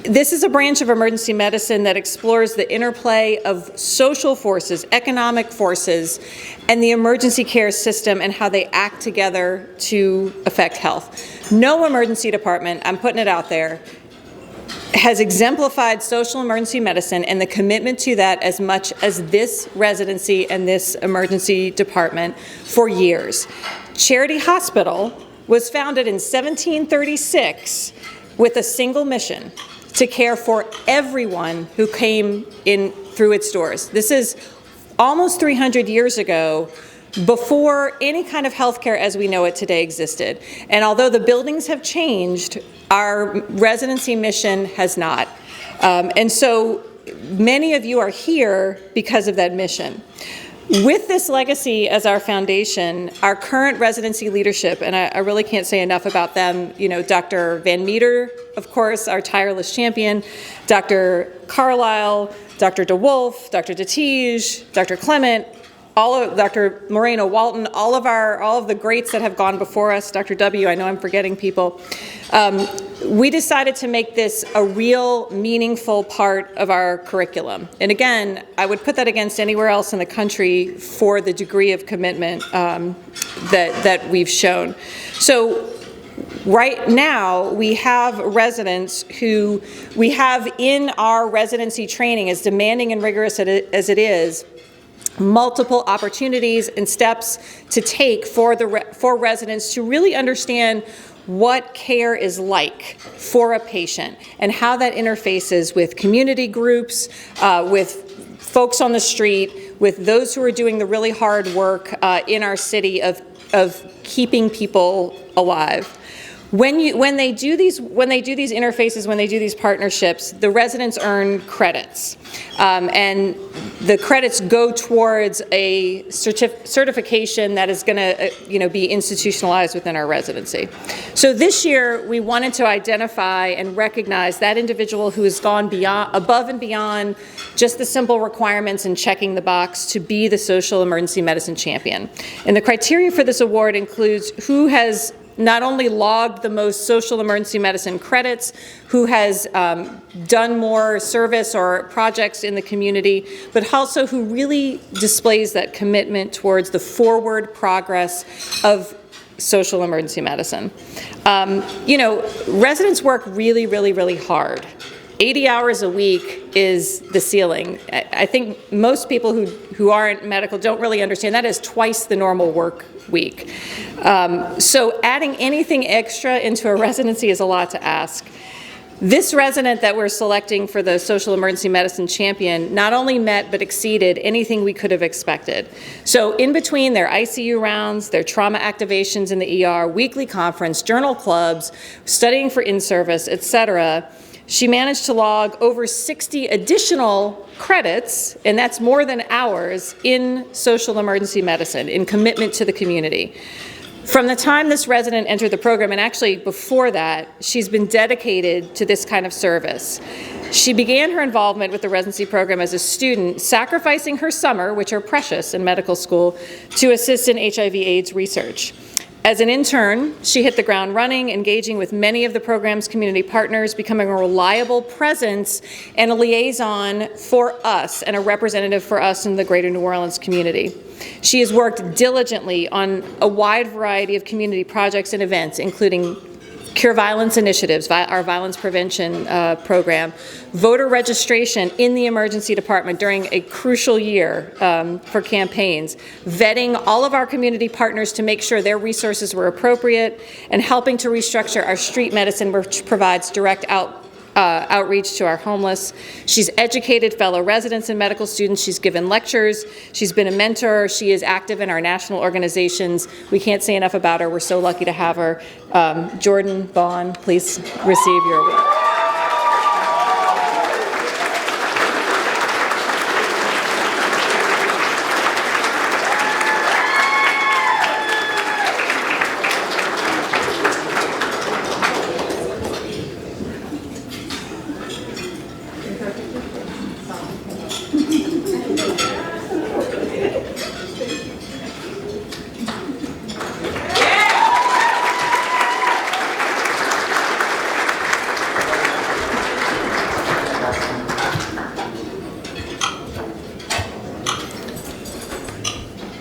This is a branch of emergency medicine that explores the interplay of social forces, economic forces, and the emergency care system and how they act together to affect health. No emergency department, I'm putting it out there, has exemplified social emergency medicine and the commitment to that as much as this residency and this emergency department for years. Charity Hospital was founded in 1736 with a single mission: to care for everyone who came in through its doors. This is almost 300 years ago, before any kind of healthcare as we know it today existed. And although the buildings have changed, our residency mission has not. And so many of you are here because of that mission. With this legacy as our foundation, our current residency leadership, and I really can't say enough about them, you know, Dr. Van Meter, of course, our tireless champion, Dr. Carlisle, Dr. DeWolf, Dr. DeTige, Dr. Clement, all of Dr. Moreno Walton, all of the greats that have gone before us, Dr. W, I know I'm forgetting people, we decided to make this a real meaningful part of our curriculum. And again, I would put that against anywhere else in the country for the degree of commitment that we've shown. So right now, we have residents who we have in our residency training, as demanding and rigorous as it is, multiple opportunities and steps to take for residents to really understand what care is like for a patient and how that interfaces with community groups, with folks on the street, with those who are doing the really hard work in our city of keeping people alive. When they do these interfaces, when they do these partnerships, the residents earn credits, and the credits go towards a certification that is going to, be institutionalized within our residency. So this year, we wanted to identify and recognize that individual who has gone above and beyond just the simple requirements and checking the box to be the social emergency medicine champion. And the criteria for this award includes who has not only logged the most social emergency medicine credits, who has done more service or projects in the community, but also who really displays that commitment towards the forward progress of social emergency medicine. Residents work really, really, really hard. 80 hours a week is the ceiling. I think most people who aren't medical don't really understand that is twice the normal work week. So adding anything extra into a residency is a lot to ask. This resident that we're selecting for the social emergency medicine champion not only met but exceeded anything we could have expected. So in between their ICU rounds, their trauma activations in the ER, weekly conference, journal clubs, studying for in-service, etc., she managed to log over 60 additional credits, and that's more than hours, in social emergency medicine, in commitment to the community. From the time this resident entered the program, and actually before that, she's been dedicated to this kind of service. She began her involvement with the residency program as a student, sacrificing her summer, which are precious in medical school, to assist in HIV/AIDS research. As an intern, she hit the ground running, engaging with many of the program's community partners, becoming a reliable presence and a liaison for us and a representative for us in the greater New Orleans community. She has worked diligently on a wide variety of community projects and events, including Cure Violence Initiatives, our violence prevention program, voter registration in the emergency department during a crucial year for campaigns, vetting all of our community partners to make sure their resources were appropriate, and helping to restructure our street medicine, which provides direct outreach to our homeless. She's educated fellow residents and medical students. She's given lectures. She's been a mentor. She is active in our national organizations. We can't say enough about her. We're so lucky to have her. Jordan Vaughn, please receive your award.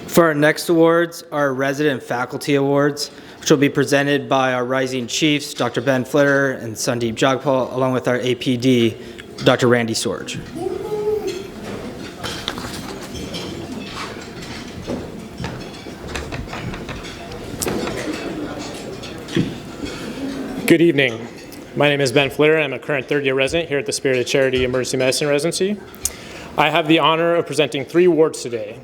For our next awards, our Resident Faculty Awards, which will be presented by our Rising Chiefs, Dr. Ben Flitter and Sandeep Jagpal, along with our APD, Dr. Randy Sorge. Good evening. My name is Ben Flitter. I'm a current third-year resident here at the Spirit of Charity Emergency Medicine Residency. I have the honor of presenting 3 awards today: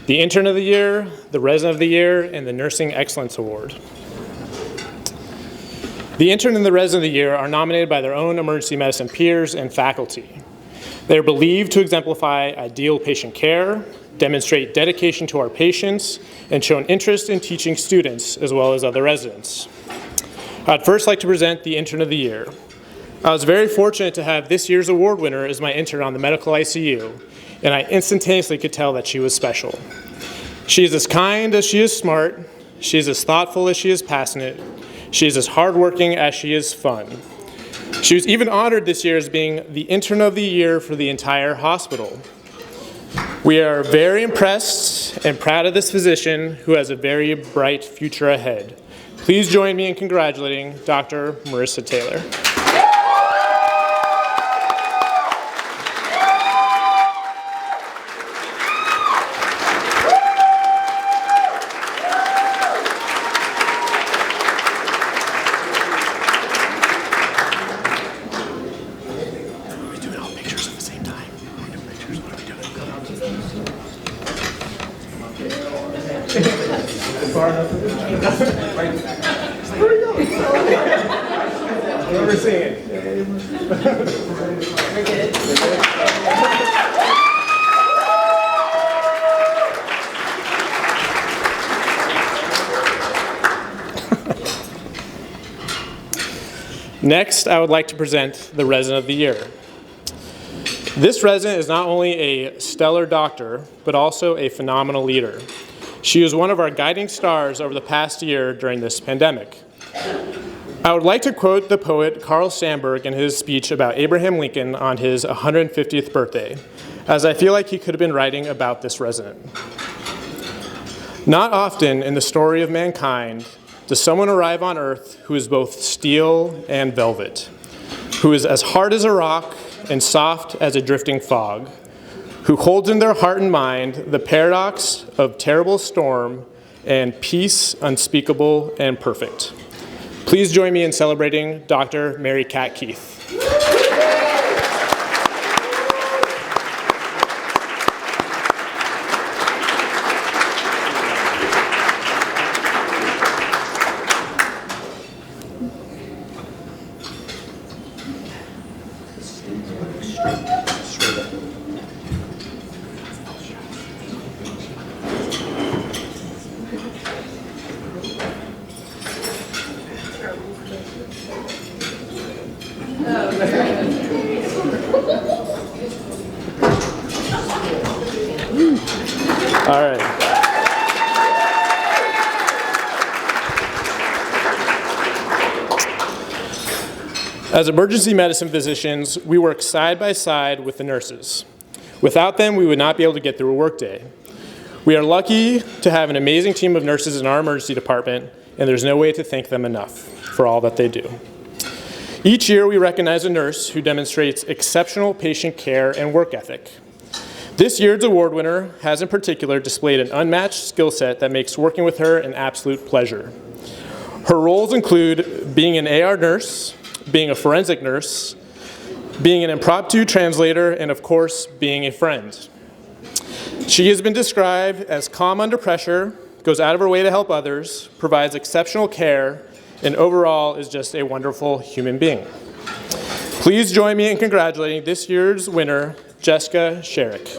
the Intern of the Year, the Resident of the Year, and the Nursing Excellence Award. The Intern and the Resident of the Year are nominated by their own emergency medicine peers and faculty. They are believed to exemplify ideal patient care, demonstrate dedication to our patients, and show an interest in teaching students as well as other residents. I'd first like to present the Intern of the Year. I was very fortunate to have this year's award winner as my intern on the medical ICU, and I instantaneously could tell that she was special. She is as kind as she is smart. She is as thoughtful as she is passionate. She is as hardworking as she is fun. She was even honored this year as being the intern of the year for the entire hospital. We are very impressed and proud of this physician who has a very bright future ahead. Please join me in congratulating Dr. Marissa Taylor. Next, I would like to present the Resident of the Year. This resident is not only a stellar doctor, but also a phenomenal leader. She was one of our guiding stars over the past year during this pandemic. I would like to quote the poet Carl Sandburg in his speech about Abraham Lincoln on his 150th birthday, as I feel like he could have been writing about this resident. Not often in the story of mankind does someone arrive on earth who is both steel and velvet, who is as hard as a rock and soft as a drifting fog, who holds in their heart and mind the paradox of terrible storm and peace unspeakable and perfect. Please join me in celebrating Dr. Mary Cat Keith. All right. As emergency medicine physicians, we work side by side with the nurses. Without them, we would not be able to get through a workday. We are lucky to have an amazing team of nurses in our emergency department, and there's no way to thank them enough for all that they do. Each year, we recognize a nurse who demonstrates exceptional patient care and work ethic. This year's award winner has in particular displayed an unmatched skill set that makes working with her an absolute pleasure. Her roles include being an AR nurse, being a forensic nurse, being an impromptu translator, and of course, being a friend. She has been described as calm under pressure, goes out of her way to help others, provides exceptional care, and overall is just a wonderful human being. Please join me in congratulating this year's winner, Jessica Sherrick.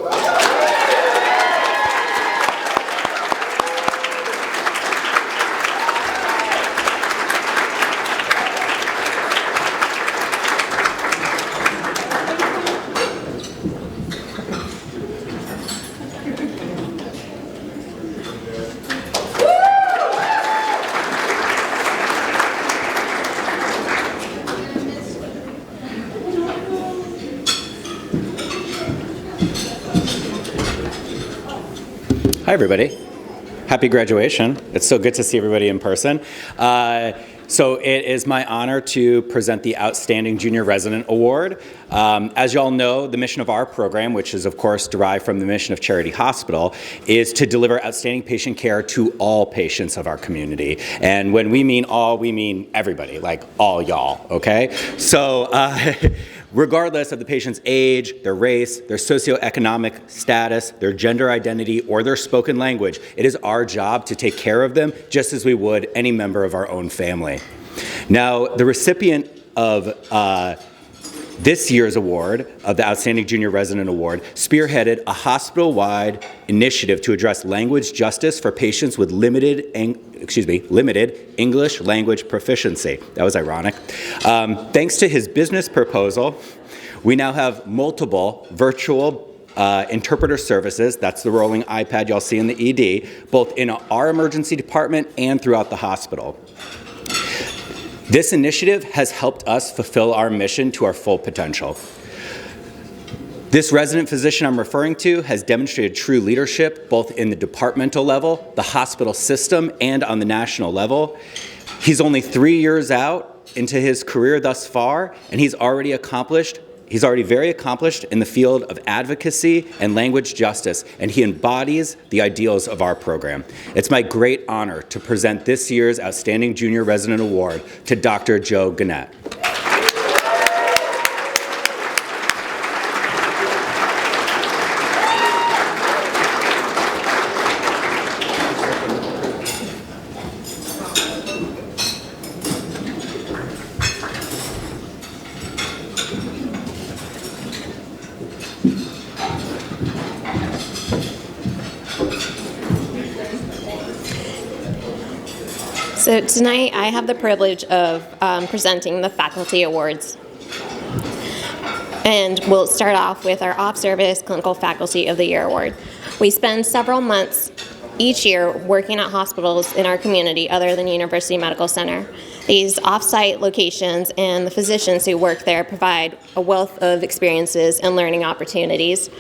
Hi, everybody. Happy graduation. It's so good to see everybody in person. So it is my honor to present the Outstanding Junior Resident Award. As you all know, the mission of our program, which is of course derived from the mission of Charity Hospital, is to deliver outstanding patient care to all patients of our community. And when we mean all, we mean everybody, like all y'all, okay? So regardless of the patient's age, their race, their socioeconomic status, their gender identity, or their spoken language, it is our job to take care of them just as we would any member of our own family. Now, the recipient of this year's award, of the Outstanding Junior Resident Award, spearheaded a hospital-wide initiative to address language justice for patients with limited English language proficiency. That was ironic. Thanks to his business proposal, we now have multiple virtual interpreter services, that's the rolling iPad y'all see in the ED, both in our emergency department and throughout the hospital. This initiative has helped us fulfill our mission to our full potential. This resident physician I'm referring to has demonstrated true leadership both in the departmental level, the hospital system, and on the national level. He's only 3 years out into his career thus far, and he's already very accomplished in the field of advocacy and language justice, and he embodies the ideals of our program. It's my great honor to present this year's Outstanding Junior Resident Award to Dr. Joe Gannett. So tonight I have the privilege of presenting the Faculty Awards. And we'll start off with our Off-Service Clinical Faculty of the Year Award. We spend several months each year working at hospitals in our community other than University Medical Center. These off-site locations and the physicians who work there provide a wealth of experiences and learning opportunities.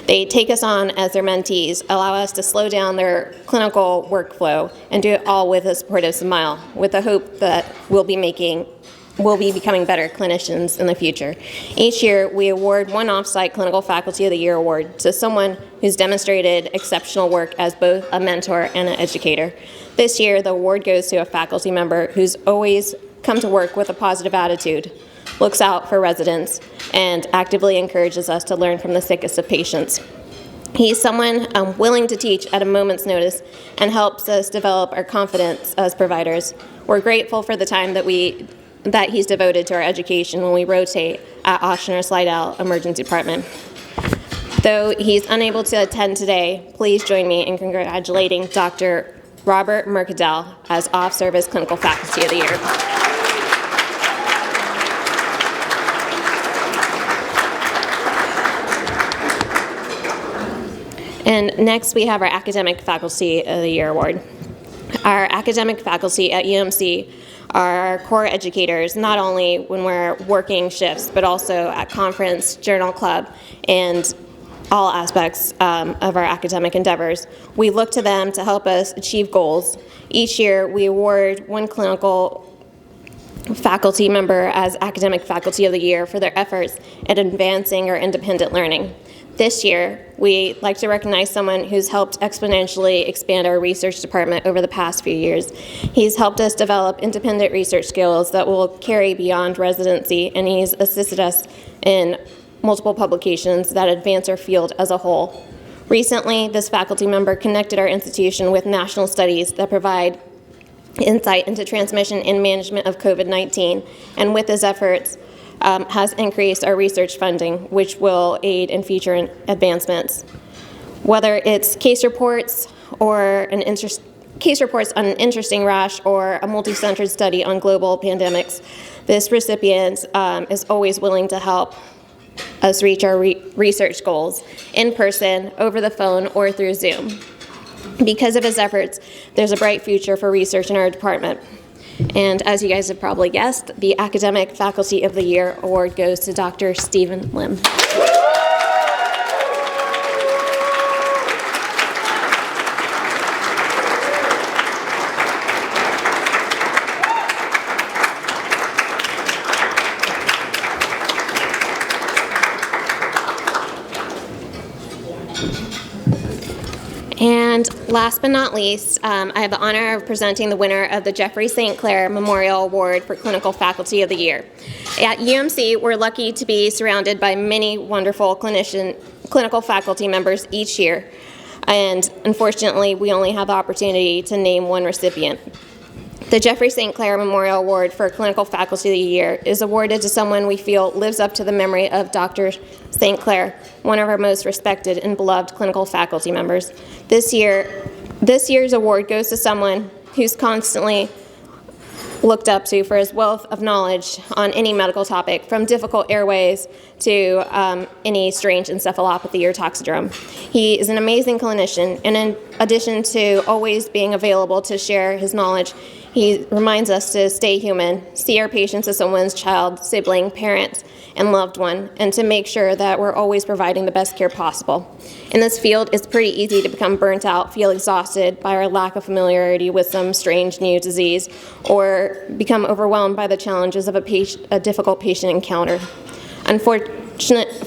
They take us on as their mentees, allow us to slow down their clinical workflow, and do it all with a supportive smile, with the hope that we'll be becoming better clinicians in the future. Each year, we award one off-site Clinical Faculty of the Year award to someone who's demonstrated exceptional work as both a mentor and an educator. This year, the award goes to a faculty member who's always come to work with a positive attitude, looks out for residents, and actively encourages us to learn from the sickest of patients. He's someone willing to teach at a moment's notice and helps us develop our confidence as providers. We're grateful for the time that he's devoted to our education when we rotate at Ochsner-Slidell Emergency Department. Though he's unable to attend today, please join me in congratulating Dr. Robert Mercadal as Off-Service Clinical Faculty of the Year. And next we have our Academic Faculty of the Year Award. Our academic faculty at UMC are our core educators, not only when we're working shifts, but also at conference, journal club, and all aspects of our academic endeavors. We look to them to help us achieve goals. Each year, we award one clinical faculty member as Academic Faculty of the Year for their efforts at advancing our independent learning. This year, we'd like to recognize someone who's helped exponentially expand our research department over the past few years. He's helped us develop independent research skills that will carry beyond residency, and he's assisted us in multiple publications that advance our field as a whole. Recently, this faculty member connected our institution with national studies that provide insight into transmission and management of COVID-19, and with his efforts, has increased our research funding, which will aid in future advancements. Whether it's case reports on an interesting rash or a multi-centered study on global pandemics, this recipient is always willing to help us reach our research goals in person, over the phone, or through Zoom. Because of his efforts, there's a bright future for research in our department. And as you guys have probably guessed, the Academic Faculty of the Year Award goes to Dr. Stephen Lim. And last but not least, I have the honor of presenting the winner of the Jeffrey St. Clair Memorial Award for Clinical Faculty of the Year. At UMC, we're lucky to be surrounded by many wonderful clinical faculty members each year. And unfortunately, we only have the opportunity to name one recipient. The Jeffrey St. Clair Memorial Award for Clinical Faculty of the Year is awarded to someone we feel lives up to the memory of Dr. St. Clair, one of our most respected and beloved clinical faculty members. This year's award goes to someone who's constantly looked up to for his wealth of knowledge on any medical topic, from difficult airways to any strange encephalopathy or toxidrome. He is an amazing clinician, and in addition to always being available to share his knowledge, he reminds us to stay human, see our patients as someone's child, sibling, parent, and loved one, and to make sure that we're always providing the best care possible. In this field, it's pretty easy to become burnt out, feel exhausted by our lack of familiarity with some strange new disease, or become overwhelmed by the challenges of a difficult patient encounter.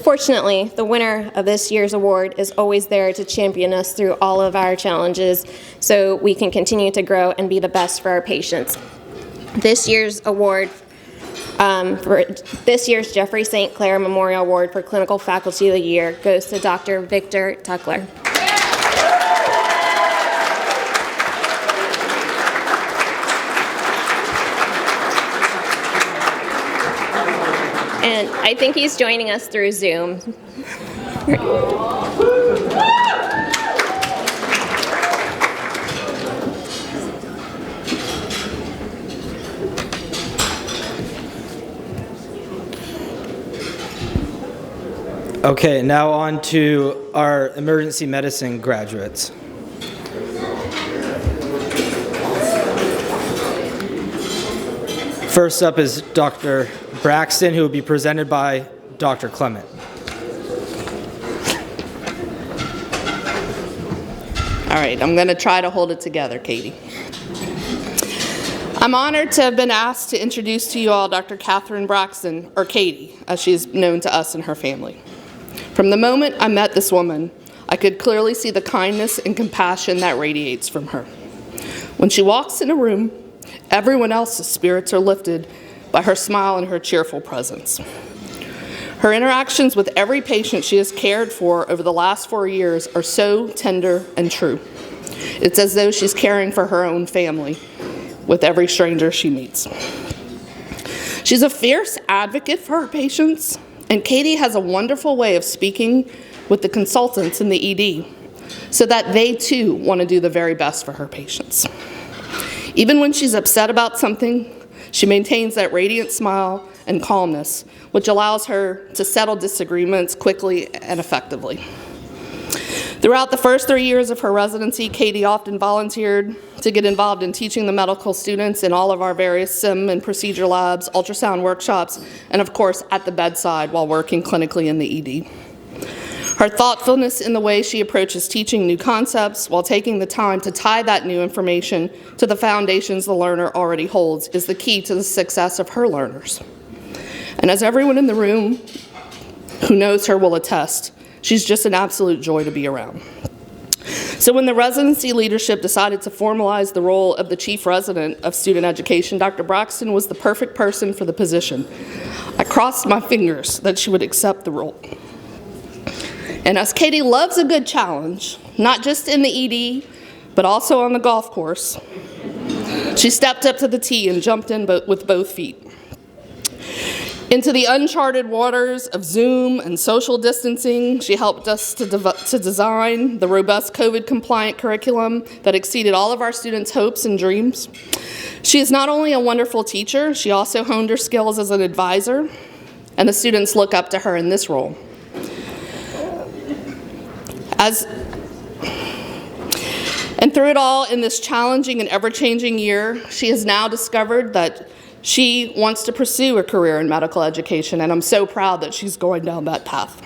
Fortunately, the winner of this year's award is always there to champion us through all of our challenges so we can continue to grow and be the best for our patients. This year's award, for this year's Jeffrey St. Clair Memorial Award for Clinical Faculty of the Year goes to Dr. Victor Tuckler. And I think he's joining us through Zoom. Okay, now on to our emergency medicine graduates. First up is Dr. Braxton, who will be presented by Dr. Clement. All right, I'm going to try to hold it together, Katie. I'm honored to have been asked to introduce to you all Dr. Catherine Braxton, or Katie, as she is known to us and her family. From the moment I met this woman, I could clearly see the kindness and compassion that radiates from her. When she walks in a room, everyone else's spirits are lifted by her smile and her cheerful presence. Her interactions with every patient she has cared for over the last 4 years are so tender and true. It's as though she's caring for her own family with every stranger she meets. She's a fierce advocate for her patients, and Katie has a wonderful way of speaking with the consultants in the ED so that they too want to do the very best for her patients. Even when she's upset about something, she maintains that radiant smile and calmness, which allows her to settle disagreements quickly and effectively. Throughout the first 3 years of her residency, Katie often volunteered to get involved in teaching the medical students in all of our various sim and procedure labs, ultrasound workshops, and of course at the bedside while working clinically in the ED. Her thoughtfulness in the way she approaches teaching new concepts while taking the time to tie that new information to the foundations the learner already holds is the key to the success of her learners. And as everyone in the room who knows her will attest, she's just an absolute joy to be around. So when the residency leadership decided to formalize the role of the chief resident of student education, Dr. Braxton was the perfect person for the position. I crossed my fingers that she would accept the role. And as Katie loves a good challenge, not just in the ED, but also on the golf course, she stepped up to the tee and jumped in with both feet. Into the uncharted waters of Zoom and social distancing, she helped us to design the robust COVID-compliant curriculum that exceeded all of our students' hopes and dreams. She is not only a wonderful teacher, she also honed her skills as an advisor, and the students look up to her in this role. And through it all, in this challenging and ever-changing year, she has now discovered that she wants to pursue a career in medical education, and I'm so proud that she's going down that path.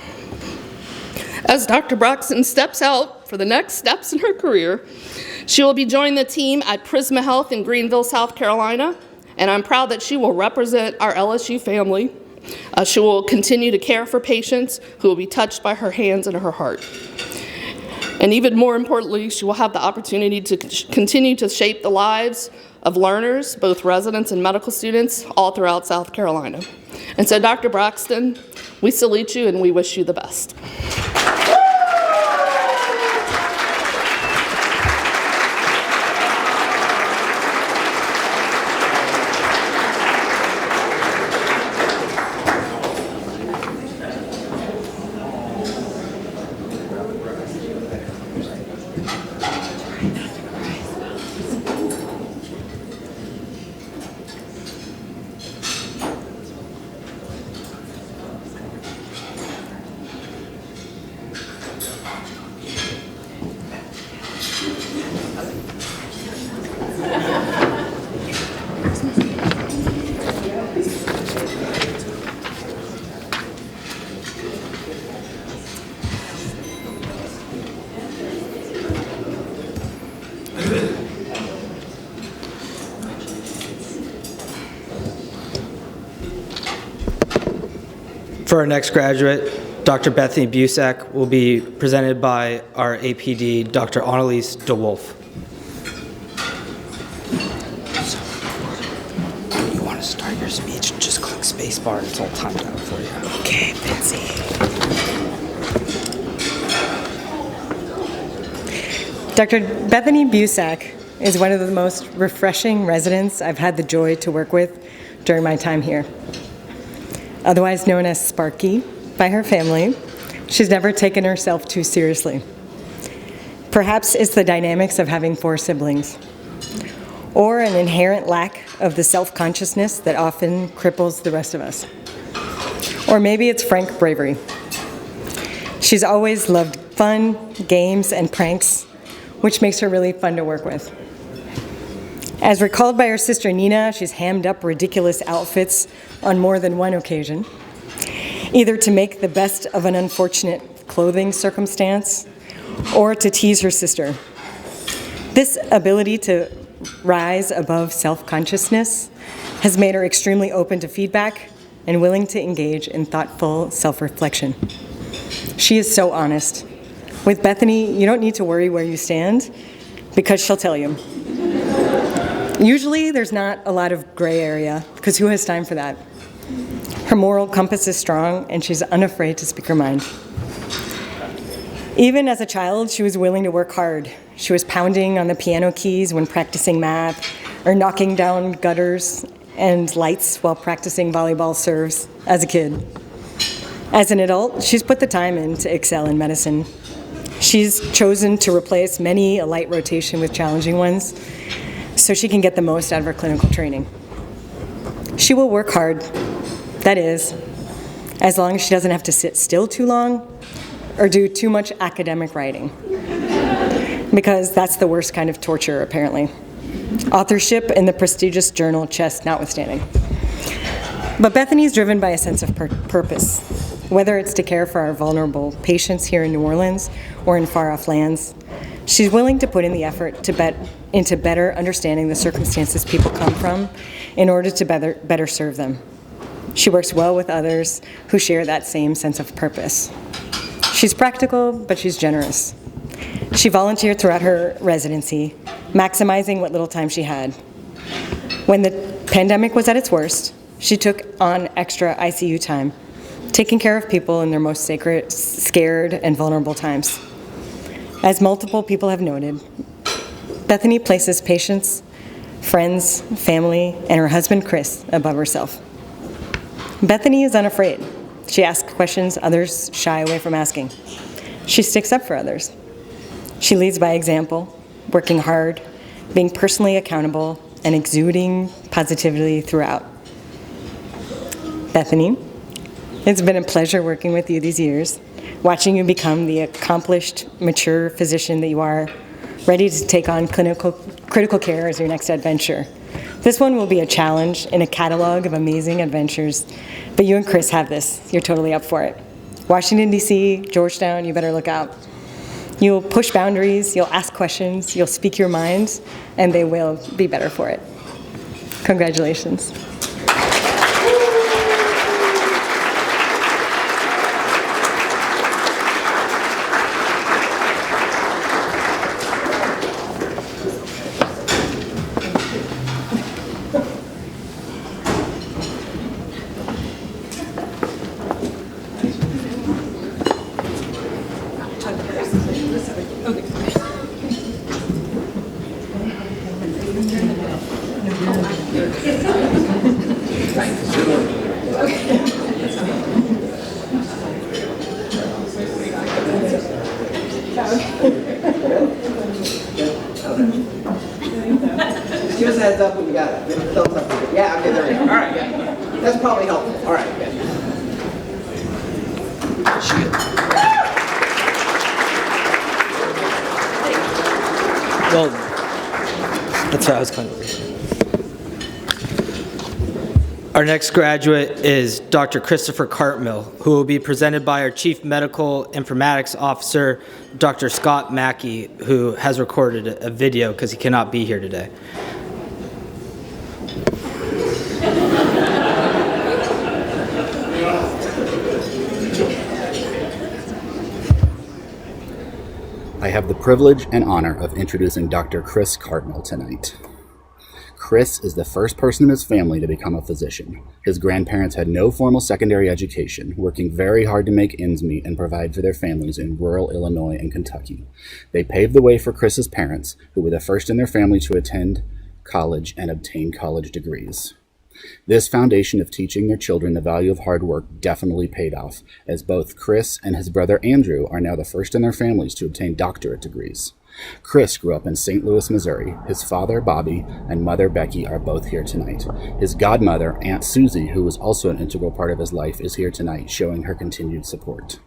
As Dr. Braxton steps out for the next steps in her career, she will be joining the team at Prisma Health in Greenville, South Carolina, and I'm proud that she will represent our LSU family. She will continue to care for patients who will be touched by her hands and her heart. And even more importantly, she will have the opportunity to continue to shape the lives of learners, both residents and medical students, all throughout South Carolina. And so, Dr. Braxton, we salute you and we wish you the best. For our next graduate, Dr. Bethany Busak will be presented by our APD, Dr. Annalise DeWolf. You want to start your speech, just click spacebar. It's all timed out for you. Okay, Betsy. Dr. Bethany Busak is one of the most refreshing residents I've had the joy to work with during my time here. Otherwise known as Sparky by her family, she's never taken herself too seriously. Perhaps it's the dynamics of having 4 siblings, or an inherent lack of the self-consciousness that often cripples the rest of us. Or maybe it's frank bravery. She's always loved fun, games, and pranks, which makes her really fun to work with. As recalled by her sister Nina, she's hammed up ridiculous outfits on more than one occasion, either to make the best of an unfortunate clothing circumstance or to tease her sister. This ability to rise above self-consciousness has made her extremely open to feedback and willing to engage in thoughtful self-reflection. She is so honest. With Bethany, you don't need to worry where you stand because she'll tell you. Usually there's not a lot of gray area because who has time for that? Her moral compass is strong and she's unafraid to speak her mind. Even as a child, she was willing to work hard. She was pounding on the piano keys when practicing math or knocking down gutters and lights while practicing volleyball serves as a kid. As an adult, she's put the time in to excel in medicine. She's chosen to replace many a light rotation with challenging ones so she can get the most out of her clinical training. She will work hard, that is, as long as she doesn't have to sit still too long or do too much academic writing, because that's the worst kind of torture, apparently. Authorship in the prestigious journal Chest notwithstanding. But Bethany is driven by a sense of purpose, whether it's to care for our vulnerable patients here in New Orleans or in far-off lands. She's willing to put in the effort into better understanding the circumstances people come from in order to better serve them. She works well with others who share that same sense of purpose. She's practical, but she's generous. She volunteered throughout her residency, maximizing what little time she had. When the pandemic was at its worst, she took on extra ICU time, taking care of people in their most scared and vulnerable times. As multiple people have noted, Bethany places patients, friends, family, and her husband Chris above herself. Bethany is unafraid. She asks questions others shy away from asking. She sticks up for others. She leads by example, working hard, being personally accountable, and exuding positivity throughout. Bethany, it's been a pleasure working with you these years, watching you become the accomplished, mature physician that you are, ready to take on critical care as your next adventure. This one will be a challenge in a catalog of amazing adventures, but you and Chris have this. You're totally up for it. Washington, D.C., Georgetown, you better look out. You'll push boundaries, you'll ask questions, you'll speak your mind, and they will be better for it. Congratulations. Give us a heads up when you got it. Give us a thumbs up. Yeah, okay, there we go. All right, yeah. That's probably helpful. All right, good. Well, that's what I was going to say. Our next graduate is Dr. Christopher Cartmill, who will be presented by our Chief Medical Informatics Officer, Dr. Scott Mackey, who has recorded a video because he cannot be here today. I have the privilege and honor of introducing Dr. Chris Cartmell tonight. Chris is the first person in his family to become a physician. His grandparents had no formal secondary education, working very hard to make ends meet and provide for their families in rural Illinois and Kentucky. They paved the way for Chris's parents, who were the first in their family to attend college and obtain college degrees. This foundation of teaching their children the value of hard work definitely paid off, as both Chris and his brother Andrew are now the first in their families to obtain doctorate degrees. Chris grew up in St. Louis, Missouri. His father, Bobby, and mother, Becky, are both here tonight. His godmother, Aunt Susie, who was also an integral part of his life, is here tonight, showing her continued support.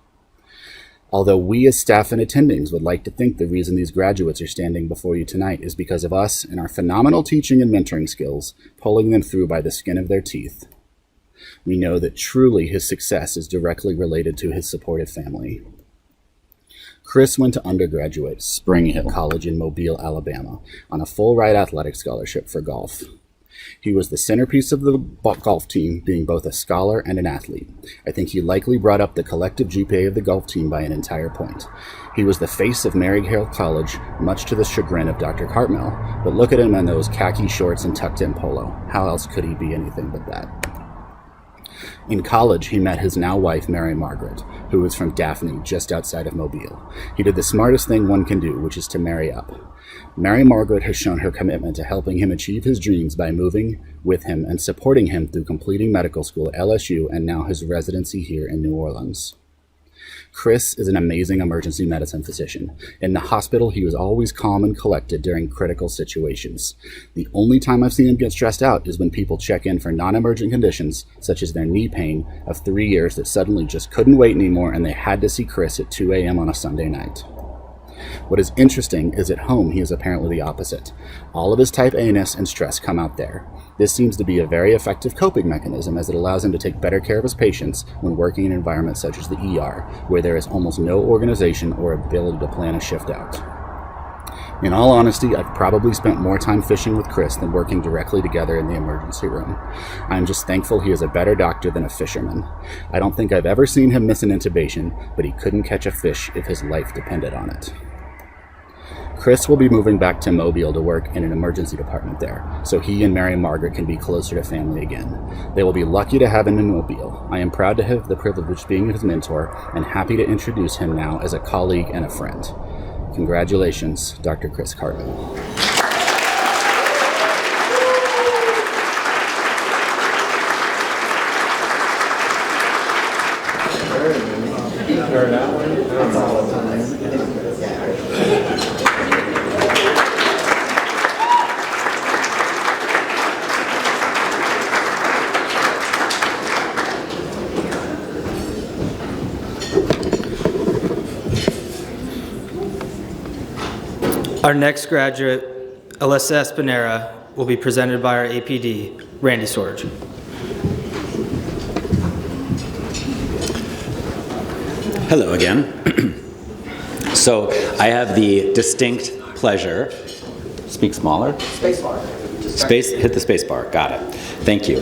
Although we as staff and attendings would like to think the reason these graduates are standing before you tonight is because of us and our phenomenal teaching and mentoring skills, pulling them through by the skin of their teeth, we know that truly his success is directly related to his supportive family. Chris went to undergraduate Spring Hill College in Mobile, Alabama, on a full-ride athletic scholarship for golf. He was the centerpiece of the golf team, being both a scholar and an athlete. I think he likely brought up the collective GPA of the golf team by an entire point. He was the face of Mary Hill College, much to the chagrin of Dr. Cartmell, but look at him in those khaki shorts and tucked-in polo. How else could he be anything but that? In college, he met his now wife, Mary Margaret, who was from Daphne, just outside of Mobile. He did the smartest thing one can do, which is to marry up. Mary Margaret has shown her commitment to helping him achieve his dreams by moving with him and supporting him through completing medical school at LSU and now his residency here in New Orleans. Chris is an amazing emergency medicine physician. In the hospital, he was always calm and collected during critical situations. The only time I've seen him get stressed out is when people check in for non-emergent conditions, such as their knee pain of 3 years that suddenly just couldn't wait anymore and they had to see Chris at 2 a.m. on a Sunday night. What is interesting is at home he is apparently the opposite. All of his type A-ness and stress come out there. This seems to be a very effective coping mechanism as it allows him to take better care of his patients when working in environments such as the ER, where there is almost no organization or ability to plan a shift out. In all honesty, I've probably spent more time fishing with Chris than working directly together in the emergency room. I'm just thankful he is a better doctor than a fisherman. I don't think I've ever seen him miss an intubation, but he couldn't catch a fish if his life depended on it. Chris will be moving back to Mobile to work in an emergency department there, so he and Mary Margaret can be closer to family again. They will be lucky to have him in Mobile. I am proud to have the privilege of being his mentor and happy to introduce him now as a colleague and a friend. Congratulations, Dr. Chris Cartmell. Our next graduate, Alyssa Espinera, will be presented by our APD, Randy Sorge. Hello again. So I have the distinct pleasure, speak smaller? Space bar. Hit the space bar, got it. Thank you.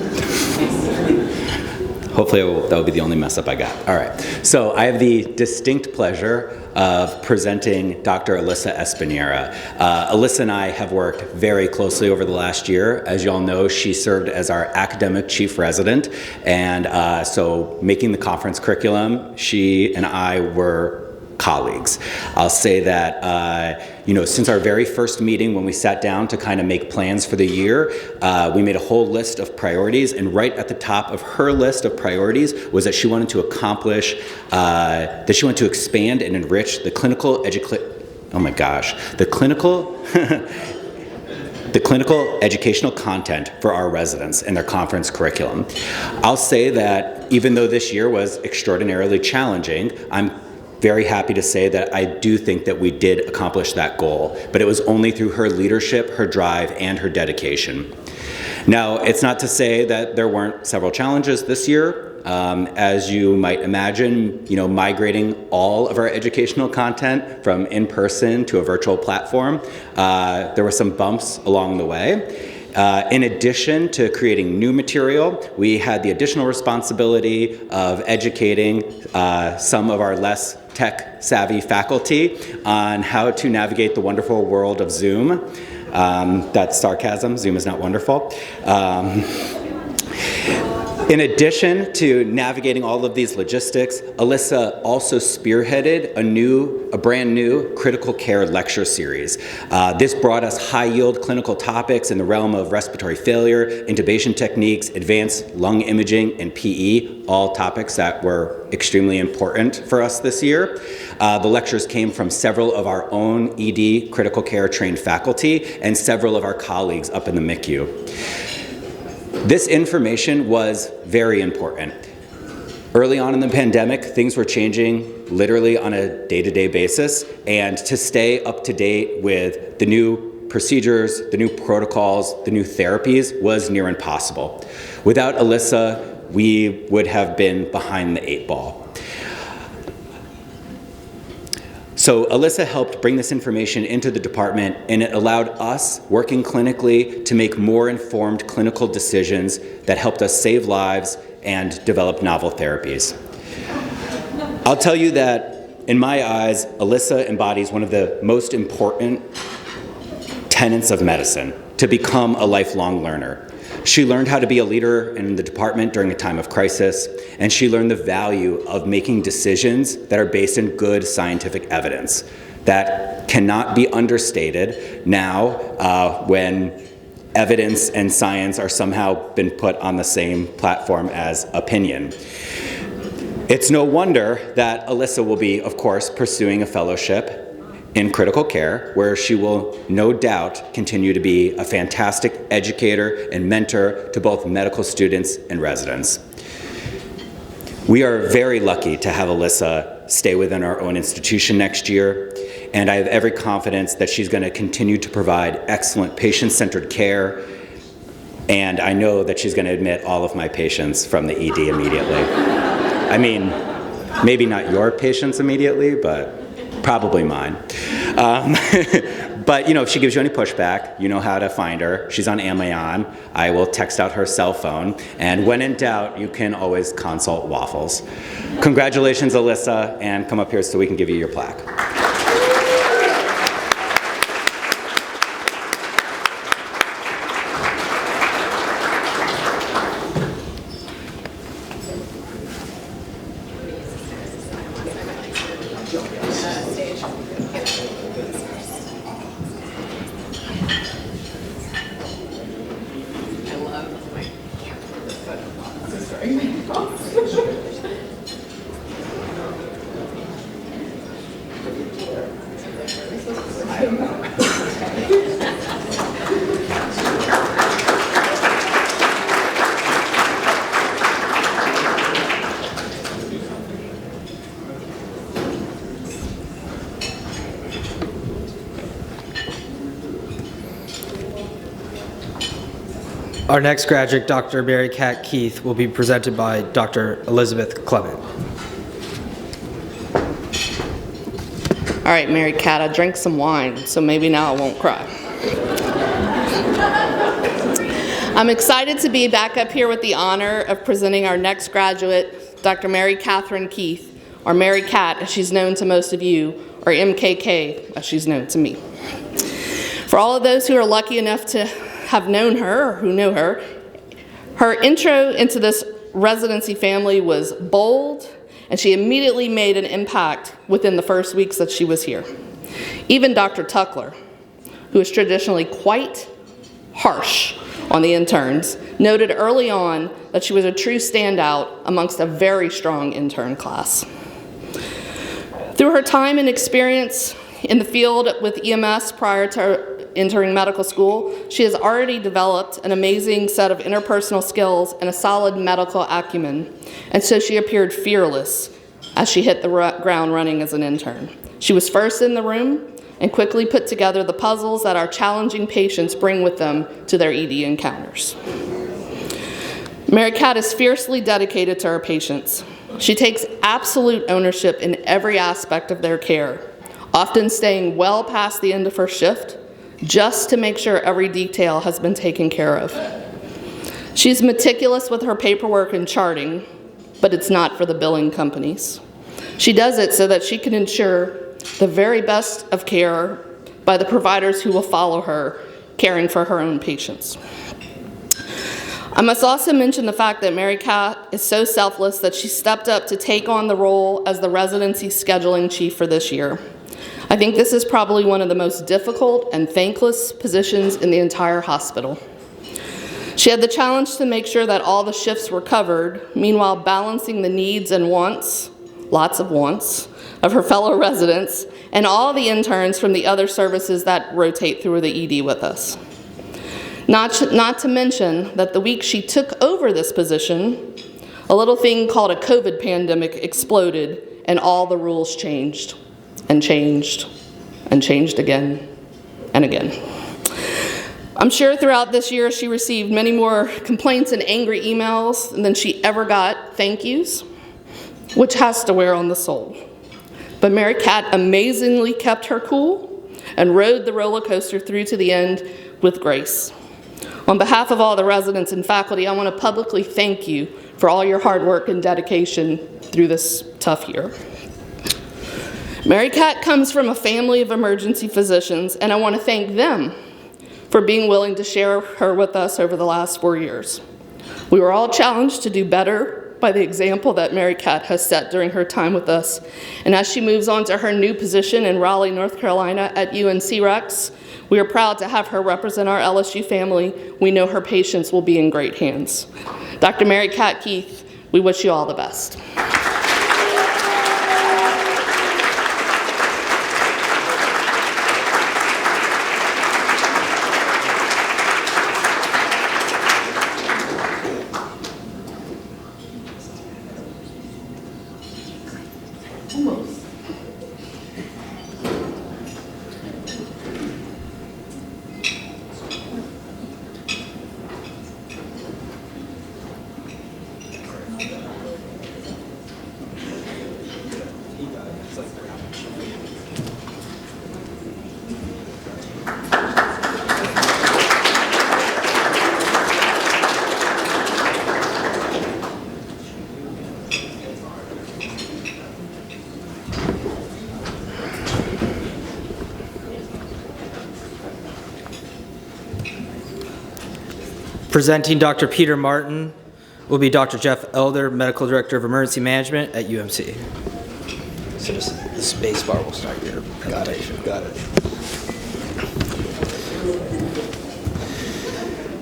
Hopefully that will be the only mess up I got. All right. So I have the distinct pleasure of presenting Dr. Alyssa Espinera. Alyssa and I have worked very closely over the last year. As you all know, she served as our academic chief resident. And so making the conference curriculum, she and I were colleagues. I'll say that, since our very first meeting when we sat down to kind of make plans for the year, we made a whole list of priorities, and right at the top of her list of priorities was that she wanted to accomplish, that she wanted to expand and enrich the clinical the clinical educational content for our residents in their conference curriculum. I'll say that even though this year was extraordinarily challenging, I'm very happy to say that I do think that we did accomplish that goal, but it was only through her leadership, her drive, and her dedication. Now, it's not to say that there weren't several challenges this year. As you might imagine, migrating all of our educational content from in-person to a virtual platform, there were some bumps along the way. In addition to creating new material, we had the additional responsibility of educating some of our less tech-savvy faculty on how to navigate the wonderful world of Zoom. That's sarcasm. Zoom is not wonderful. In addition to navigating all of these logistics, Alyssa also spearheaded a brand new critical care lecture series. This brought us high-yield clinical topics in the realm of respiratory failure, intubation techniques, advanced lung imaging, and PE, all topics that were extremely important for us this year. The lectures came from several of our own ED critical care trained faculty and several of our colleagues up in the MICU. This information was very important. Early on in the pandemic, things were changing literally on a day-to-day basis, and to stay up to date with the new procedures, the new protocols, the new therapies was near impossible. Without Alyssa, we would have been behind the 8 ball. So Alyssa helped bring this information into the department, and it allowed us, working clinically, to make more informed clinical decisions that helped us save lives and develop novel therapies. I'll tell you that, in my eyes, Alyssa embodies one of the most important tenets of medicine, to become a lifelong learner. She learned how to be a leader in the department during a time of crisis, and she learned the value of making decisions that are based in good scientific evidence. That cannot be understated now when evidence and science are somehow been put on the same platform as opinion. It's no wonder that Alyssa will be, of course, pursuing a fellowship in critical care, where she will no doubt continue to be a fantastic educator and mentor to both medical students and residents. We are very lucky to have Alyssa stay within our own institution next year, and I have every confidence that she's going to continue to provide excellent patient-centered care, and I know that she's going to admit all of my patients from the ED immediately. I mean, maybe not your patients immediately, but probably mine. But, if she gives you any pushback, you know how to find her. She's on Amazon. I will text out her cell phone. And when in doubt, you can always consult Waffles. Congratulations, Alyssa, and come up here so we can give you your plaque. Our next graduate, Dr. Mary Kat Keith, will be presented by Dr. Elizabeth Clement. All right, Mary Kat, I drank some wine, so maybe now I won't cry. I'm excited to be back up here with the honor of presenting our next graduate, Dr. Mary Catherine Keith, or Mary Kat, as she's known to most of you, or MKK, as she's known to me. For all of those who are lucky enough to have known her, or who know her, her intro into this residency family was bold, and she immediately made an impact within the first weeks that she was here. Even Dr. Tuckler, who is traditionally quite harsh on the interns, noted early on that she was a true standout amongst a very strong intern class. Through her time and experience in the field with EMS prior to entering medical school, she has already developed an amazing set of interpersonal skills and a solid medical acumen, and so she appeared fearless as she hit the ground running as an intern. She was first in the room and quickly put together the puzzles that our challenging patients bring with them to their ED encounters. Mary Kat is fiercely dedicated to her patients. She takes absolute ownership in every aspect of their care, often staying well past the end of her shift, just to make sure every detail has been taken care of. She's meticulous with her paperwork and charting, but it's not for the billing companies. She does it so that she can ensure the very best of care by the providers who will follow her, caring for her own patients. I must also mention the fact that Mary Kat is so selfless that she stepped up to take on the role as the residency scheduling chief for this year. I think this is probably one of the most difficult and thankless positions in the entire hospital. She had the challenge to make sure that all the shifts were covered, meanwhile balancing the needs and wants, lots of wants, of her fellow residents and all the interns from the other services that rotate through the ED with us. Not to mention that the week she took over this position, a little thing called a COVID pandemic exploded and all the rules changed and changed and changed again and again. I'm sure throughout this year she received many more complaints and angry emails than she ever got thank yous, which has to wear on the soul. But Mary Kat amazingly kept her cool and rode the roller coaster through to the end with grace. On behalf of all the residents and faculty, I want to publicly thank you for all your hard work and dedication through this tough year. Mary Kat comes from a family of emergency physicians, and I want to thank them for being willing to share her with us over the last 4 years. We were all challenged to do better by the example that Mary Kat has set during her time with us. And as she moves on to her new position in Raleigh, North Carolina at UNC Rex, we are proud to have her represent our LSU family. We know her patients will be in great hands. Dr. Mary Kat Keith, we wish you all the best. Presenting Dr. Peter Martin will be Dr. Jeff Elder, Medical Director of Emergency Management at UMC. So just the space bar will start your presentation. Got it.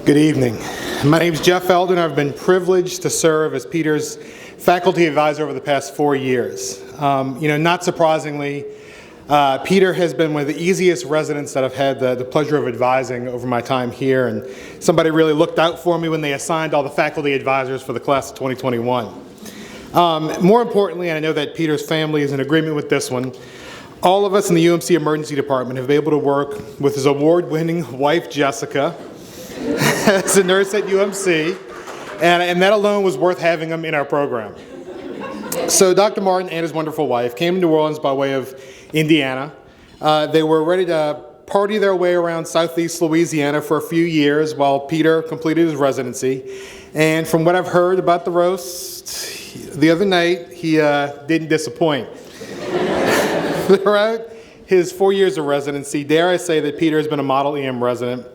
Good evening. My name is Jeff Elder, and I've been privileged to serve as Peter's faculty advisor over the past 4 years. Not surprisingly, Peter has been one of the easiest residents that I've had the pleasure of advising over my time here, and somebody really looked out for me when they assigned all the faculty advisors for the class of 2021. More importantly, and I know that Peter's family is in agreement with this one, all of us in the UMC Emergency Department have been able to work with his award-winning wife, Jessica, as a nurse at UMC, and that alone was worth having him in our program. So Dr. Martin and his wonderful wife came to New Orleans by way of Indiana. They were ready to party their way around Southeast Louisiana for a few years while Peter completed his residency. And from what I've heard about the roast the other night, he didn't disappoint. Throughout his 4 years of residency, dare I say that Peter has been a model EM resident.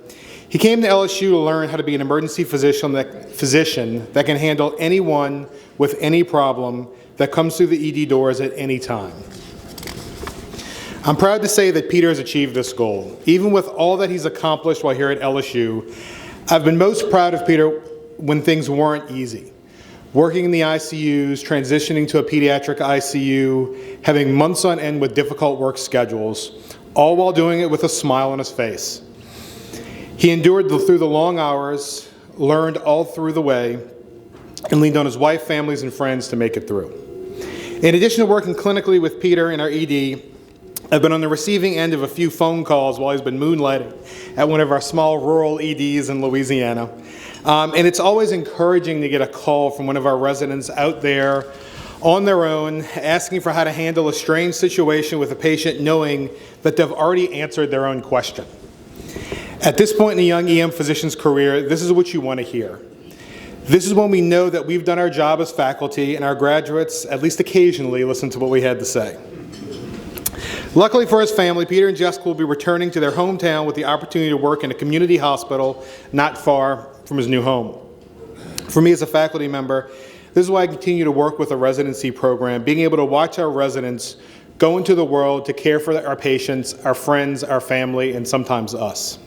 He came to LSU to learn how to be an emergency physician that can handle anyone with any problem that comes through the ED doors at any time. I'm proud to say that Peter has achieved this goal. Even with all that he's accomplished while here at LSU, I've been most proud of Peter when things weren't easy. Working in the ICUs, transitioning to a pediatric ICU, having months on end with difficult work schedules, all while doing it with a smile on his face. He endured through the long hours, learned all through the way, and leaned on his wife, families, and friends to make it through. In addition to working clinically with Peter in our ED, I've been on the receiving end of a few phone calls while he's been moonlighting at one of our small rural EDs in Louisiana. And it's always encouraging to get a call from one of our residents out there on their own, asking for how to handle a strange situation with a patient, knowing that they've already answered their own question. At this point in a young EM physician's career, this is what you want to hear. This is when we know that we've done our job as faculty and our graduates, at least occasionally, listen to what we had to say. Luckily for his family, Peter and Jessica will be returning to their hometown with the opportunity to work in a community hospital not far from his new home. For me as a faculty member, this is why I continue to work with a residency program, being able to watch our residents go into the world to care for our patients, our friends, our family, and sometimes us.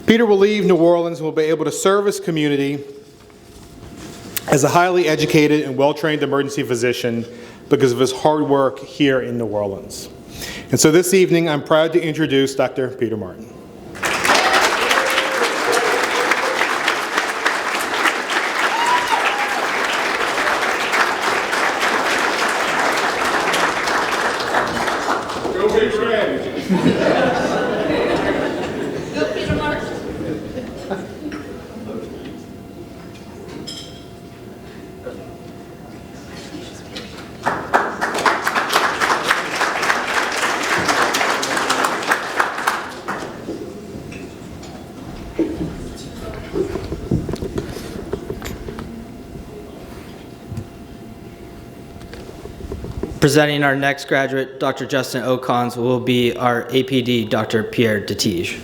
Peter will leave New Orleans and will be able to serve his community as a highly educated and well-trained emergency physician because of his hard work here in New Orleans. And so this evening, I'm proud to introduce Dr. Peter Martin. Go Peter Martin. Presenting our next graduate, Dr. Justin Ocons, will be our APD, Dr. Pierre Detige.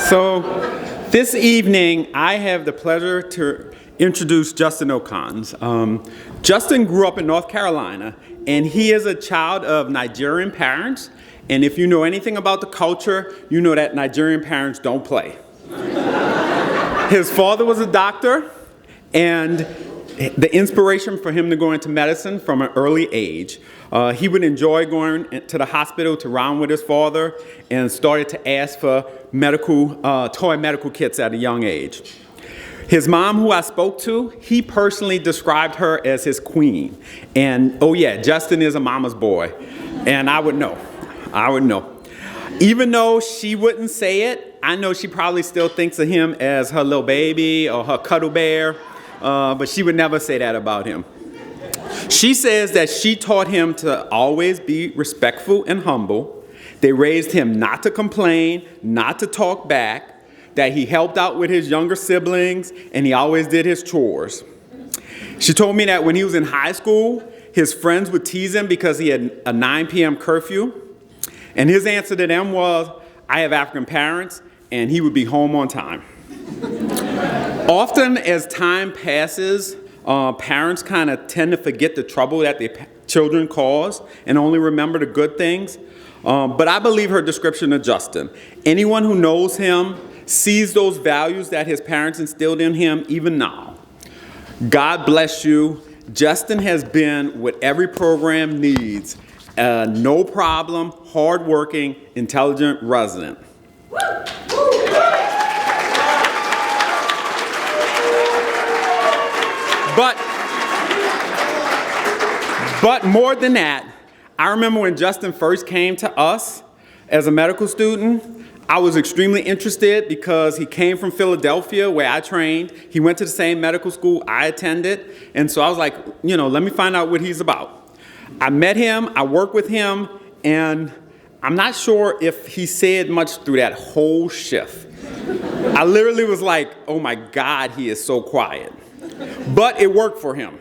So this evening, I have the pleasure to introduce Justin Ocons. Justin grew up in North Carolina, and he is a child of Nigerian parents. And if you know anything about the culture, you know that Nigerian parents don't play. His father was a doctor, and the inspiration for him to go into medicine from an early age. He would enjoy going to the hospital to round with his father and started to ask for toy medical kits at a young age. His mom, who I spoke to, he personally described her as his queen. And oh yeah, Justin is a mama's boy. And I would know. Even though she wouldn't say it, I know she probably still thinks of him as her little baby or her cuddle bear, but she would never say that about him. She says that she taught him to always be respectful and humble. They raised him not to complain, not to talk back, that he helped out with his younger siblings, and he always did his chores. She told me that when he was in high school, his friends would tease him because he had a 9 p.m. curfew. And his answer to them was, I have African parents, and he would be home on time. Often as time passes, parents kind of tend to forget the trouble that their children cause and only remember the good things. But I believe her description of Justin. Anyone who knows him sees those values that his parents instilled in him even now. God bless you. Justin has been what every program needs. No problem, hardworking, intelligent resident. But more than that, I remember when Justin first came to us as a medical student, I was extremely interested because he came from Philadelphia, where I trained. He went to the same medical school I attended. And so I was like, let me find out what he's about. I met him, I worked with him, and I'm not sure if he said much through that whole shift. I literally was like, oh my God, he is so quiet. But it worked for him.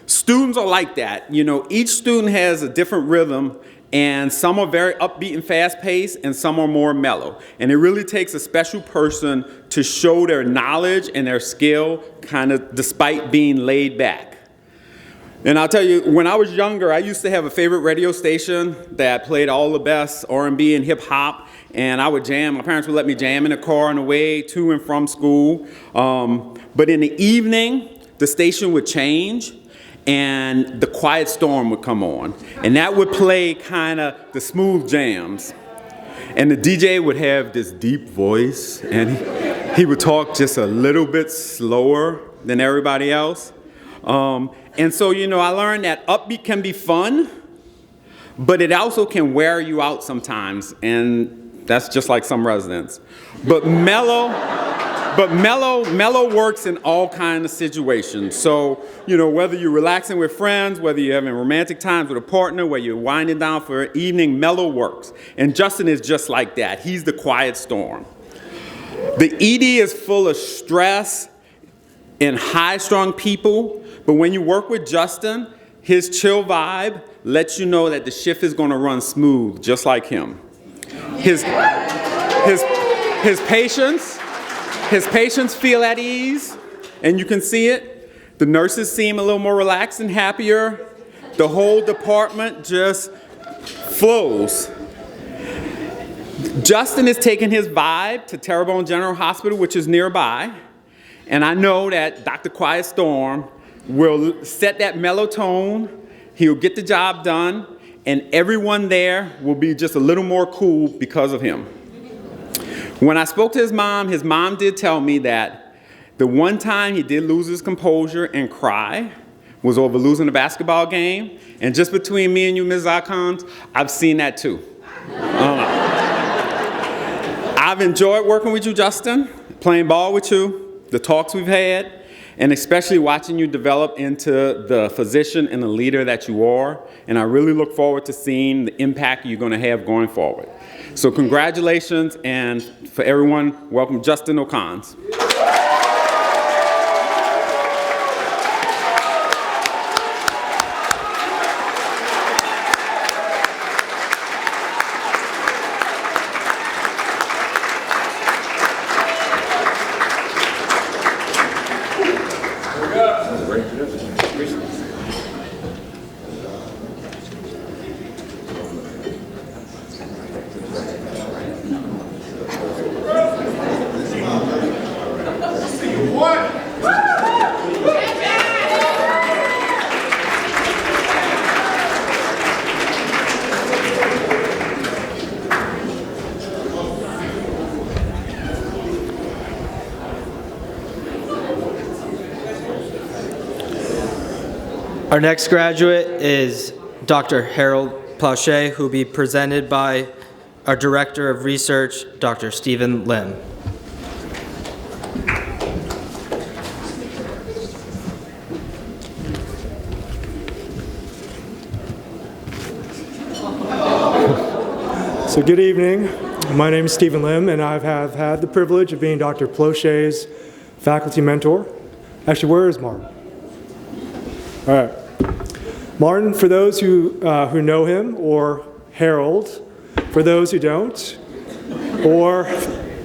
Students are like that. Each student has a different rhythm, and some are very upbeat and fast-paced, and some are more mellow. And it really takes a special person to show their knowledge and their skill, kind of despite being laid back. And I'll tell you, when I was younger, I used to have a favorite radio station that played all the best R&B and hip-hop, and I would jam. My parents would let me jam in the car on the way to and from school. But in the evening, the station would change, and the Quiet Storm would come on. And that would play kind of the smooth jams. And the DJ would have this deep voice, and he would talk just a little bit slower than everybody else. And so, I learned that upbeat can be fun, but it also can wear you out sometimes, and that's just like some residents. But mellow But mellow works in all kinds of situations. So, whether you're relaxing with friends, whether you're having romantic times with a partner, whether you're winding down for an evening, mellow works. And Justin is just like that. He's the quiet storm. The ED is full of stress and high-strung people, but when you work with Justin, his chill vibe lets you know that the shift is going to run smooth, just like him. His patients feel at ease, and you can see it. The nurses seem a little more relaxed and happier. The whole department just flows. Justin is taking his vibe to Terrebonne General Hospital, which is nearby, and I know that Dr. Quiet Storm will set that mellow tone. He'll get the job done, and everyone there will be just a little more cool because of him. When I spoke to his mom did tell me that the one time he did lose his composure and cry was over losing a basketball game. And just between me and you, Ms. Icons, I've seen that too. I've enjoyed working with you, Justin, playing ball with you, the talks we've had, and especially watching you develop into the physician and the leader that you are. And I really look forward to seeing the impact you're going to have going forward. So congratulations, and for everyone, welcome Justin O'Cons. Our next graduate is Dr. Harold Plauché, who will be presented by our Director of Research, Dr. Stephen Lim. So good evening. My name is Stephen Lim, and I have had the privilege of being Dr. Plauché's faculty mentor. Actually, where is Martin? All right. Martin, for those who know him, or Harold, for those who don't, or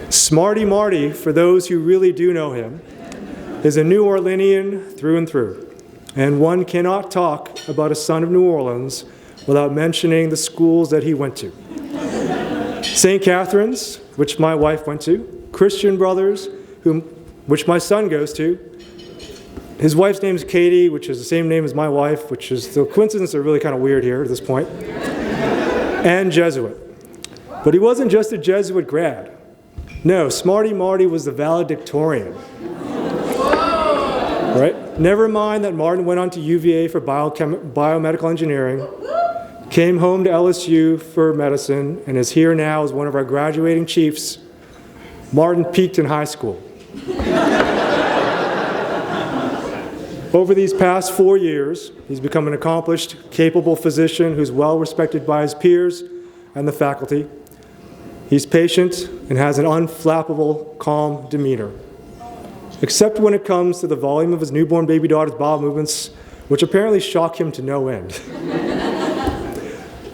Smarty Marty, for those who really do know him, is a New Orleanian through and through. And one cannot talk about a son of New Orleans without mentioning the schools that he went to. St. Catherine's, which my wife went to, Christian Brothers, which my son goes to. His wife's name is Katie, which is the same name as my wife, which is the coincidence are really kind of weird here at this point, and Jesuit. But he wasn't just a Jesuit grad. No, Smarty Marty was the valedictorian. Right? Never mind that Martin went on to UVA for biomedical engineering, came home to LSU for medicine, and is here now as one of our graduating chiefs. Martin peaked in high school. Over these past 4 years, he's become an accomplished, capable physician who's well respected by his peers and the faculty. He's patient and has an unflappable, calm demeanor, except when it comes to the volume of his newborn baby daughter's bowel movements, which apparently shock him to no end.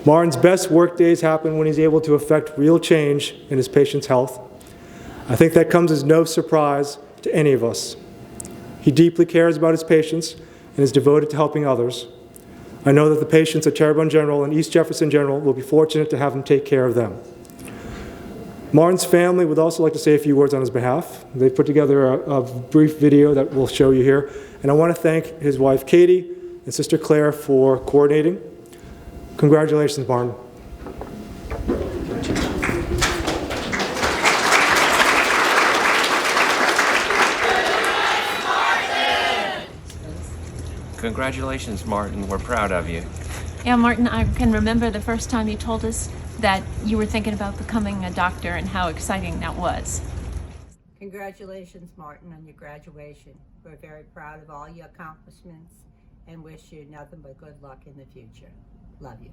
Martin's best work days happen when he's able to affect real change in his patient's health. I think that comes as no surprise to any of us. He deeply cares about his patients and is devoted to helping others. I know that the patients at Terrebonne General and East Jefferson General will be fortunate to have him take care of them. Martin's family would also like to say a few words on his behalf. They've put together a brief video that we'll show you here. And I want to thank his wife, Katie, and Sister Claire for coordinating. Congratulations, Martin. Congratulations, Martin. We're proud of you. Yeah, Martin, I can remember the first time you told us that you were thinking about becoming a doctor and how exciting that was. Congratulations, Martin, on your graduation. We're very proud of all your accomplishments and wish you nothing but good luck in the future. Love you.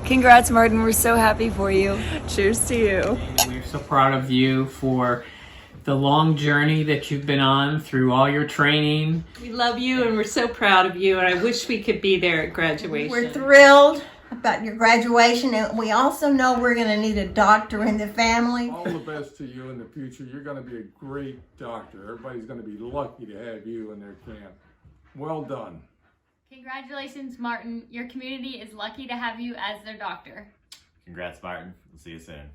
Congrats, Martin. We're so happy for you. Cheers to you. We're so proud of you for the long journey that you've been on through all your training. We love you and we're so proud of you, and I wish we could be there at graduation. We're thrilled about your graduation, and we also know we're going to need a doctor in the family. All the best to you in the future. You're going to be a great doctor. Everybody's going to be lucky to have you in their camp. Well done. Congratulations, Martin. Your community is lucky to have you as their doctor. Congrats, Martin. We'll see you soon.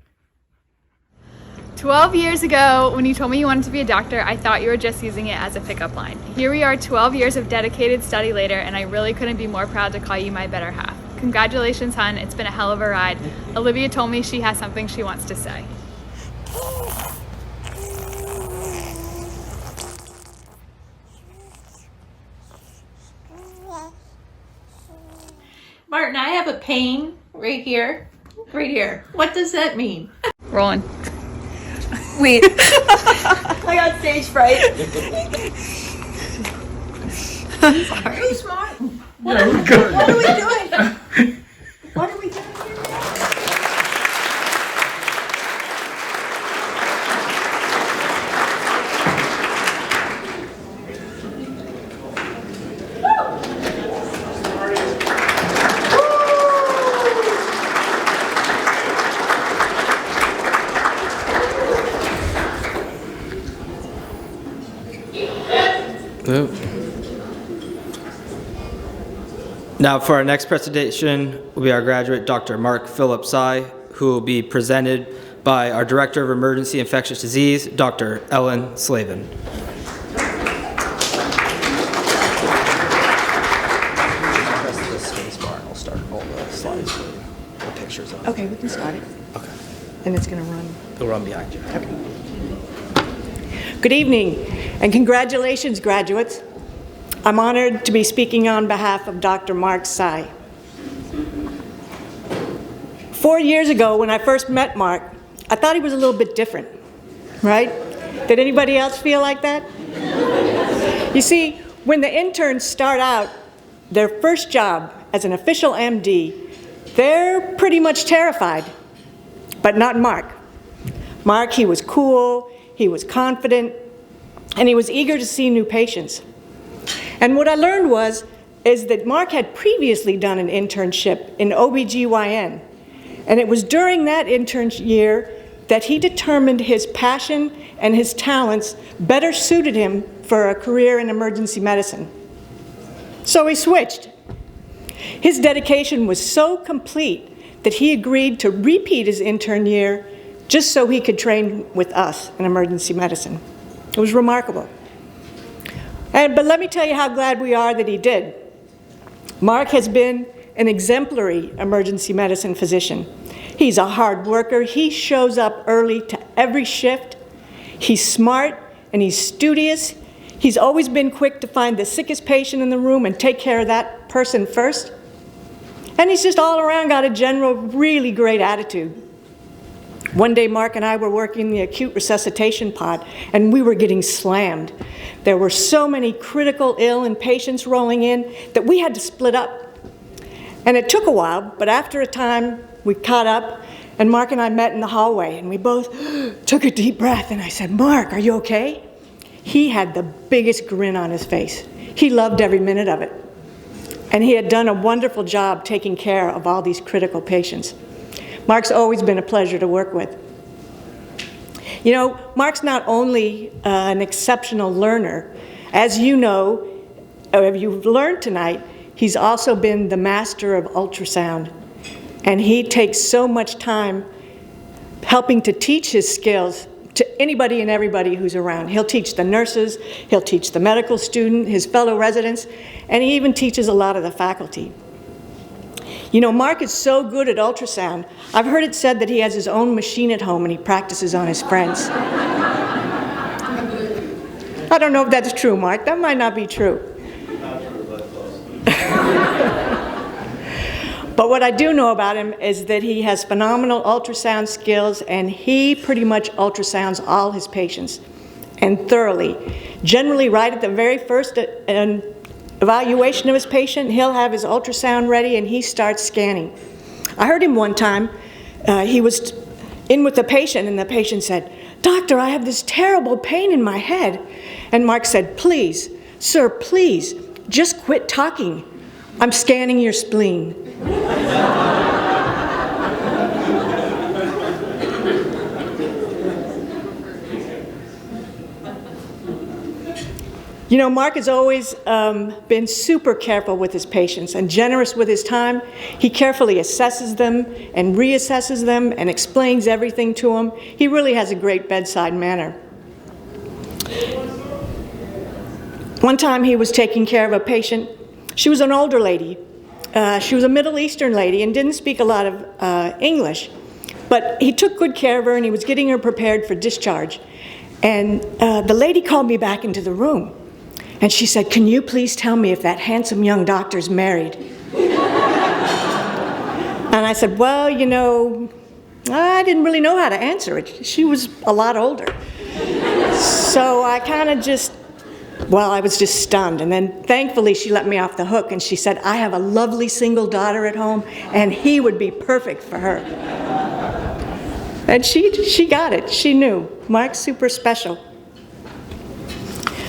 12 years ago, when you told me you wanted to be a doctor, I thought you were just using it as a pickup line. Here we are 12 years of dedicated study later, and I really couldn't be more proud to call you my better half. Congratulations, hon. It's been a hell of a ride. Olivia told me she has something she wants to say. Martin, I have a pain right here. Right here. What does that mean? Rolling. Wait. I got stage fright. I'm sorry. Who's Martin? What are we doing? What are we doing here? Now for our next presentation will be our graduate, Dr. Mark Philip Sy, who will be presented by our Director of Emergency Infectious Disease, Dr. Ellen Slavin. Press the space bar and I'll start all the slides, the pictures of it. Okay, we can start it. Okay. And it's going to run. It'll run behind you. Okay. Good evening, and congratulations, graduates. I'm honored to be speaking on behalf of Dr. Mark Sy. 4 years ago, when I first met Mark, I thought he was a little bit different, right? Did anybody else feel like that? You see, when the interns start out their first job as an official MD, they're pretty much terrified, but not Mark. Mark, he was cool, he was confident, and he was eager to see new patients. And what I learned is that Mark had previously done an internship in OBGYN, and it was during that intern year that he determined his passion and his talents better suited him for a career in emergency medicine. So he switched. His dedication was so complete that he agreed to repeat his intern year just so he could train with us in emergency medicine. It was remarkable. But let me tell you how glad we are that he did. Mark has been an exemplary emergency medicine physician. He's a hard worker. He shows up early to every shift. He's smart and he's studious. He's always been quick to find the sickest patient in the room and take care of that person first. And he's just all around got a general really great attitude. One day, Mark and I were working the acute resuscitation pod, and we were getting slammed. There were so many critical ill and patients rolling in that we had to split up. And it took a while, but after a time, we caught up, and Mark and I met in the hallway, and we both took a deep breath, and I said, "Mark, are you okay?" He had the biggest grin on his face. He loved every minute of it. And he had done a wonderful job taking care of all these critical patients. Mark's always been a pleasure to work with. You know, Mark's not only an exceptional learner, as you know, or you've learned tonight, he's also been the master of ultrasound. And he takes so much time helping to teach his skills to anybody and everybody who's around. He'll teach the nurses, he'll teach the medical student, his fellow residents, and he even teaches a lot of the faculty. You know, Mark is so good at ultrasound. I've heard it said that he has his own machine at home and he practices on his friends. I don't know if that's true, Mark. That might not be true. But what I do know about him is that he has phenomenal ultrasound skills, and he pretty much ultrasounds all his patients, and thoroughly. Generally, right at the very first evaluation of his patient, he'll have his ultrasound ready and he starts scanning. I heard him one time, he was in with the patient, and the patient said, "Doctor, I have this terrible pain in my head." And Mark said, "Please, sir, please, just quit talking. I'm scanning your spleen." You know, Mark has always been super careful with his patients and generous with his time. He carefully assesses them and reassesses them and explains everything to them. He really has a great bedside manner. One time he was taking care of a patient. She was an older lady. She was a Middle Eastern lady and didn't speak a lot of English. But he took good care of her, and he was getting her prepared for discharge. And the lady called me back into the room. And she said, "Can you please tell me if that handsome young doctor's married?" And I said, "Well, you know, I didn't really know how to answer it. She was a lot older." So I kind of just, well, I was just stunned. And then thankfully she let me off the hook, and she said, "I have a lovely single daughter at home, and he would be perfect for her." And she got it. She knew. Mark's super special.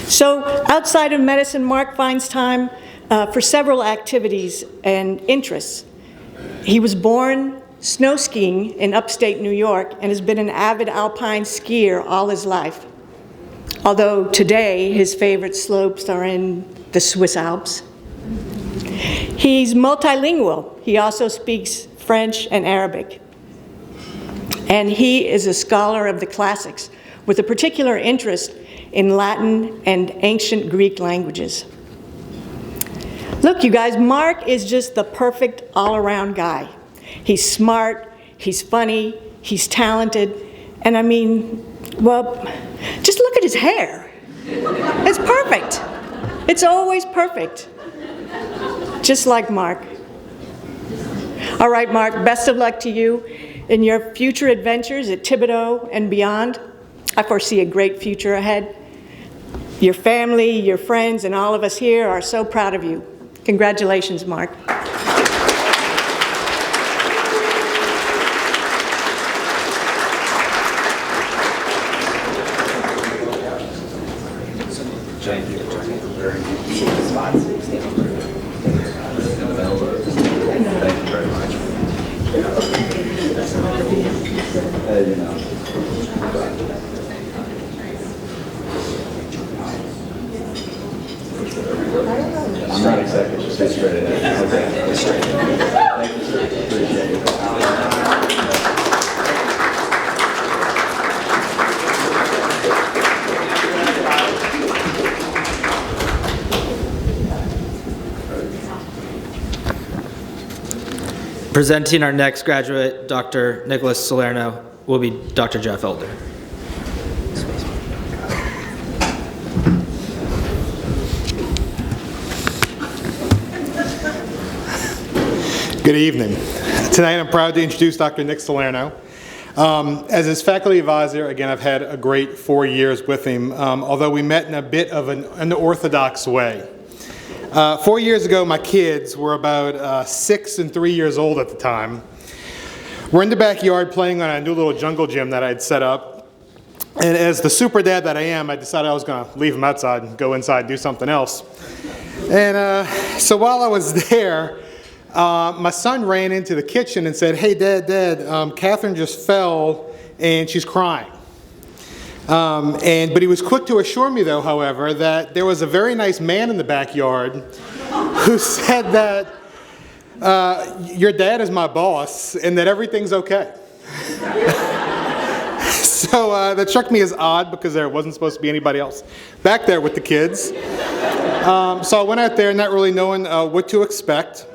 So outside of medicine, Mark finds time for several activities and interests. He was born snow skiing in upstate New York and has been an avid alpine skier all his life. Although today his favorite slopes are in the Swiss Alps. He's multilingual. He also speaks French and Arabic. And he is a scholar of the classics with a particular interest in Latin and ancient Greek languages. Look, you guys, Mark is just the perfect all-around guy. He's smart, he's funny, he's talented, and I mean, well, just look at his hair. It's perfect. It's always perfect. Just like Mark. All right, Mark, best of luck to you in your future adventures at Thibodeau and beyond. I foresee a great future ahead. Your family, your friends, and all of us here are so proud of you. Congratulations, Mark. I'm not excited, just stay straight ahead. Okay, straight ahead. Thank you, sir. Appreciate it. Presenting our next graduate, Dr. Nicholas Salerno, will be Dr. Jeff Elder. Good evening. Tonight I'm proud to introduce Dr. Nick Salerno. As his faculty advisor, again, I've had a great 4 years with him, although we met in a bit of an unorthodox way. 4 years ago, my kids were about 6 and 3 years old at the time. We're in the backyard playing on a new little jungle gym that I'd set up. And as the super dad that I am, I decided I was going to leave them outside and go inside and do something else. And so while I was there, my son ran into the kitchen and said, "Hey, Dad, Catherine just fell and she's crying." But he was quick to assure me, though, however, that there was a very nice man in the backyard who said that your dad is my boss and that everything's okay. So that struck me as odd because there wasn't supposed to be anybody else back there with the kids. So I went out there not really knowing what to expect.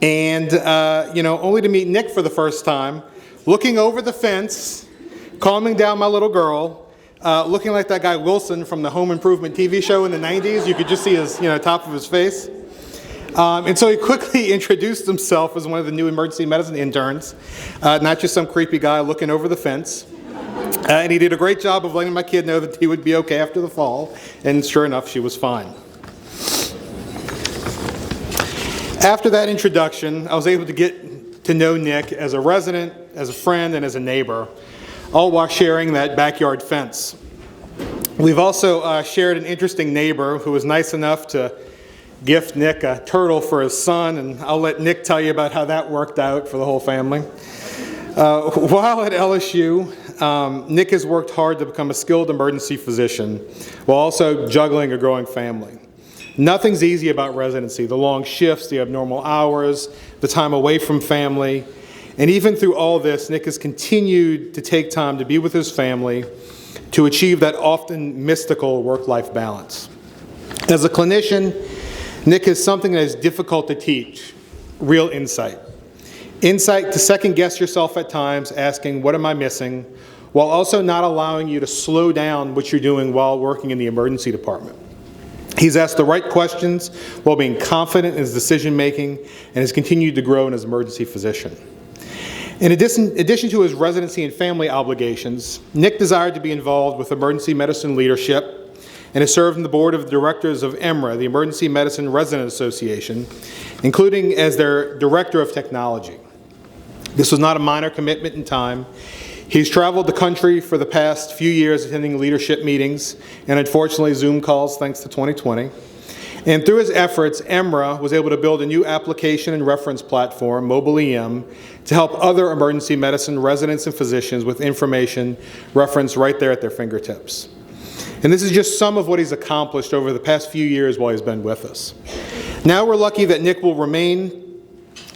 And, only to meet Nick for the first time, looking over the fence, calming down my little girl, looking like that guy Wilson from the Home Improvement TV show in the 90s. You could just see his, top of his face. And so he quickly introduced himself as one of the new emergency medicine interns, not just some creepy guy looking over the fence. And he did a great job of letting my kid know that he would be okay after the fall, and sure enough, she was fine. After that introduction, I was able to get to know Nick as a resident, as a friend, and as a neighbor, all while sharing that backyard fence. We've also shared an interesting neighbor who was nice enough to gift Nick a turtle for his son, and I'll let Nick tell you about how that worked out for the whole family. While at LSU, Nick has worked hard to become a skilled emergency physician while also juggling a growing family. Nothing's easy about residency, the long shifts, the abnormal hours, the time away from family, and even through all this, Nick has continued to take time to be with his family to achieve that often mystical work-life balance. As a clinician, Nick has something that is difficult to teach, real insight. Insight to second-guess yourself at times, asking, what am I missing, while also not allowing you to slow down what you're doing while working in the emergency department. He's asked the right questions while being confident in his decision-making and has continued to grow in his emergency physician. In addition to his residency and family obligations, Nick desired to be involved with emergency medicine leadership and has served on the board of directors of EMRA, the Emergency Medicine Resident Association, including as their director of technology. This was not a minor commitment in time. He's traveled the country for the past few years attending leadership meetings and unfortunately Zoom calls thanks to 2020. And through his efforts, EMRA was able to build a new application and reference platform, Mobile EM, to help other emergency medicine residents and physicians with information referenced right there at their fingertips. And this is just some of what he's accomplished over the past few years while he's been with us. Now we're lucky that Nick will remain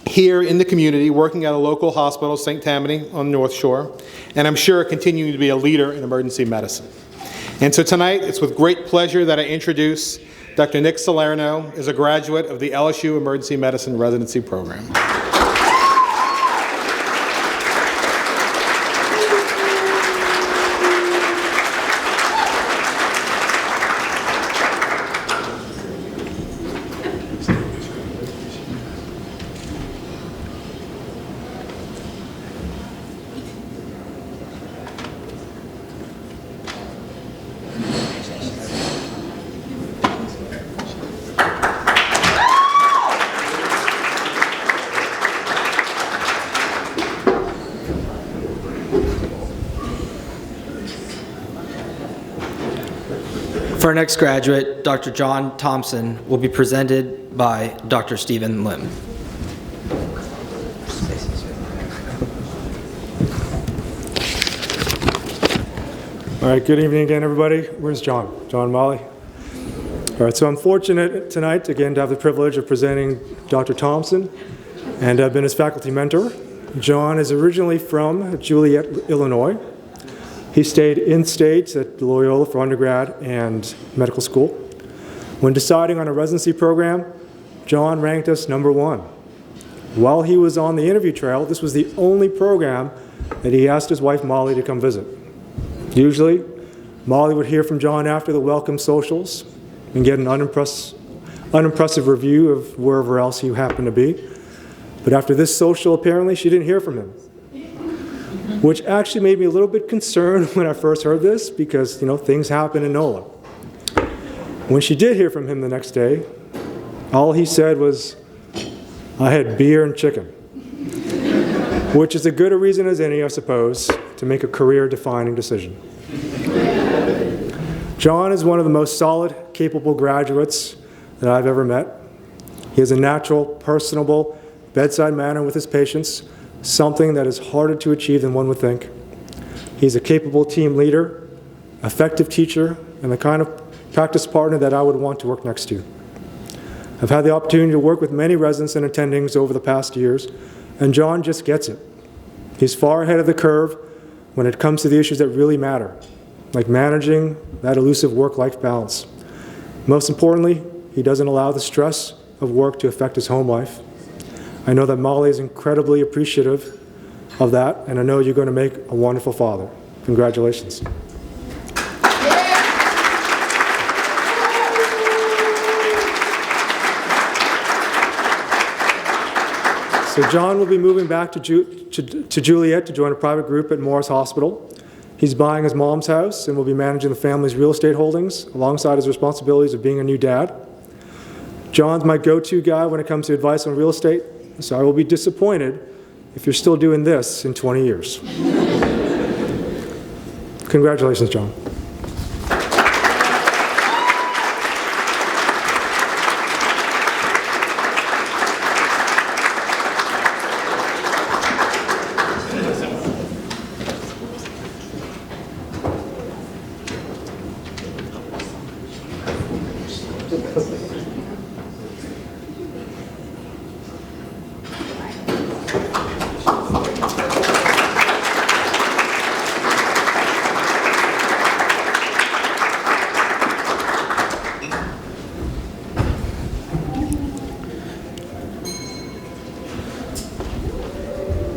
here in the community, working at a local hospital, St. Tammany on the North Shore, and I'm sure continuing to be a leader in emergency medicine. And so tonight, it's with great pleasure that I introduce Dr. Nick Salerno as a graduate of the LSU Emergency Medicine Residency Program. For our next graduate, Dr. John Thompson will be presented by Dr. Stephen Lim. All right, good evening again, everybody. Where's John? John Molly? All right, so I'm fortunate tonight, again, to have the privilege of presenting Dr. Thompson, and I've been his faculty mentor. John is originally from Joliet, Illinois. He stayed in-state at Loyola for undergrad and medical school. When deciding on a residency program, John ranked us #1. While he was on the interview trail, this was the only program that he asked his wife Molly to come visit. Usually, Molly would hear from John after the welcome socials and get an unimpressive review of wherever else he happened to be. But after this social, apparently, she didn't hear from him, which actually made me a little bit concerned when I first heard this because, you know, things happen in NOLA. When she did hear from him the next day, all he said was, "I had beer and chicken," which is as good a reason as any, I suppose, to make a career-defining decision. John is one of the most solid, capable graduates that I've ever met. He has a natural, personable, bedside manner with his patients, something that is harder to achieve than one would think. He's a capable team leader, effective teacher, and the kind of practice partner that I would want to work next to. I've had the opportunity to work with many residents and attendings over the past years, and John just gets it. He's far ahead of the curve when it comes to the issues that really matter, like managing that elusive work-life balance. Most importantly, he doesn't allow the stress of work to affect his home life. I know that Molly is incredibly appreciative of that, and I know you're going to make a wonderful father. Congratulations. So John will be moving back to Juliet to join a private group at Morris Hospital. He's buying his mom's house and will be managing the family's real estate holdings alongside his responsibilities of being a new dad. John's my go-to guy when it comes to advice on real estate, so I will be disappointed if you're still doing this in 20 years. Congratulations, John.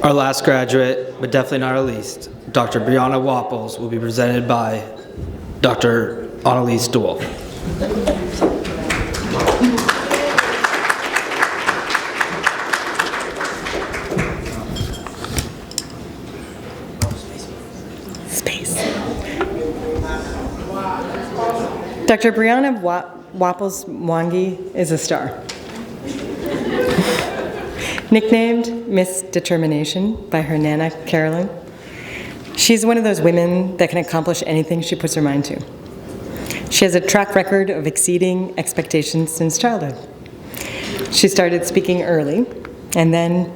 Our last graduate, but definitely not our least, Dr. Brianna Wapples, will be presented by Dr. Annalise DeWolf. Dr. Brianna Wapples Mwangi is a star. Nicknamed Miss Determination by her Nana, Carolyn, she's one of those women that can accomplish anything she puts her mind to. She has a track record of exceeding expectations since childhood. She started speaking early and then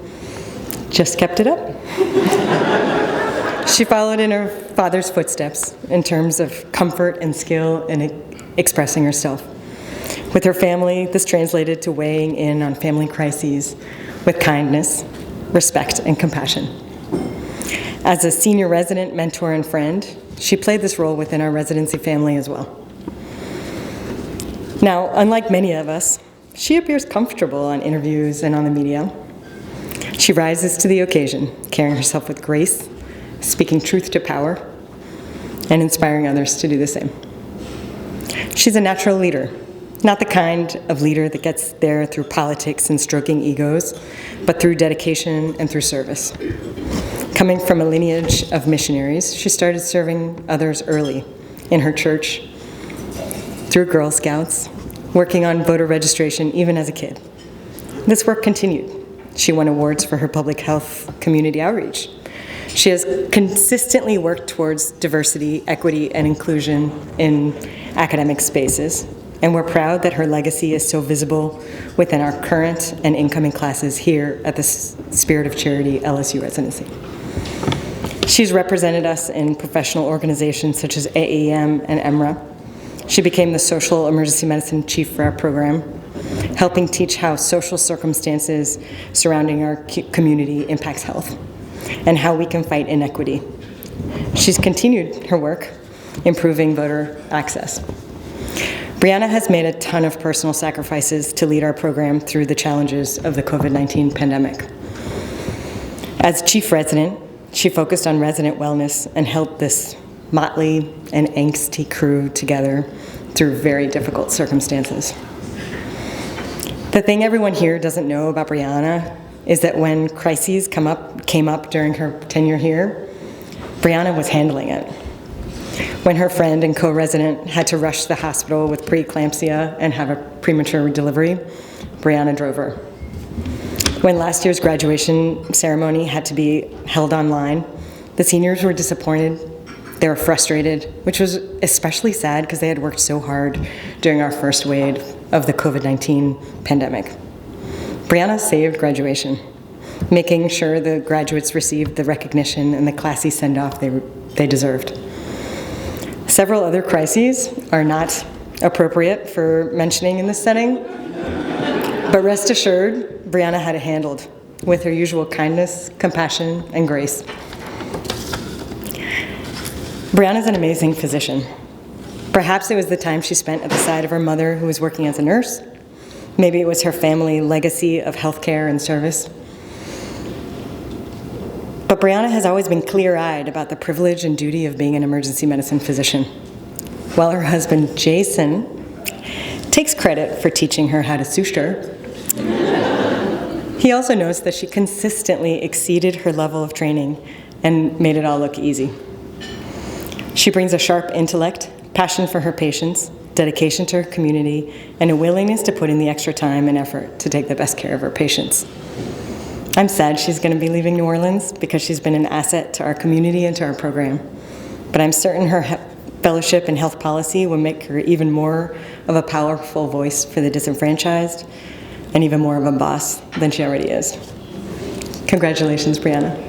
just kept it up. She followed in her father's footsteps in terms of comfort and skill in expressing herself. With her family, this translated to weighing in on family crises with kindness, respect, and compassion. As a senior resident, mentor, and friend, she played this role within our residency family as well. Now, unlike many of us, she appears comfortable on interviews and on the media. She rises to the occasion, carrying herself with grace, speaking truth to power, and inspiring others to do the same. She's a natural leader, not the kind of leader that gets there through politics and stroking egos, but through dedication and through service. Coming from a lineage of missionaries, she started serving others early in her church, through Girl Scouts, working on voter registration even as a kid. This work continued. She won awards for her public health community outreach. She has consistently worked towards diversity, equity, and inclusion in academic spaces, and we're proud that her legacy is so visible within our current and incoming classes here at the Spirit of Charity LSU residency. She's represented us in professional organizations such as AAM and EMRA. She became the social emergency medicine chief for our program, helping teach how social circumstances surrounding our community impacts health and how we can fight inequity. She's continued her work improving voter access. Brianna has made a ton of personal sacrifices to lead our program through the challenges of the COVID-19 pandemic. As chief resident, she focused on resident wellness and held this motley and angsty crew together through very difficult circumstances. The thing everyone here doesn't know about Brianna is that when crises came up during her tenure here, Brianna was handling it. When her friend and co-resident had to rush to the hospital with preeclampsia and have a premature delivery, Brianna drove her. When last year's graduation ceremony had to be held online, the seniors were disappointed. They were frustrated, which was especially sad because they had worked so hard during our first wave of the COVID-19 pandemic. Brianna saved graduation, making sure the graduates received the recognition and the classy send-off they deserved. Several other crises are not appropriate for mentioning in this setting, but rest assured, Brianna had it handled with her usual kindness, compassion, and grace. Brianna's an amazing physician. Perhaps it was the time she spent at the side of her mother who was working as a nurse. Maybe it was her family legacy of healthcare and service. But Brianna has always been clear-eyed about the privilege and duty of being an emergency medicine physician, while her husband, Jason, takes credit for teaching her how to suture. He also knows that she consistently exceeded her level of training and made it all look easy. She brings a sharp intellect, passion for her patients, dedication to her community, and a willingness to put in the extra time and effort to take the best care of her patients. I'm sad she's going to be leaving New Orleans because she's been an asset to our community and to our program. But I'm certain her fellowship in health policy will make her even more of a powerful voice for the disenfranchised and even more of a boss than she already is. Congratulations, Brianna.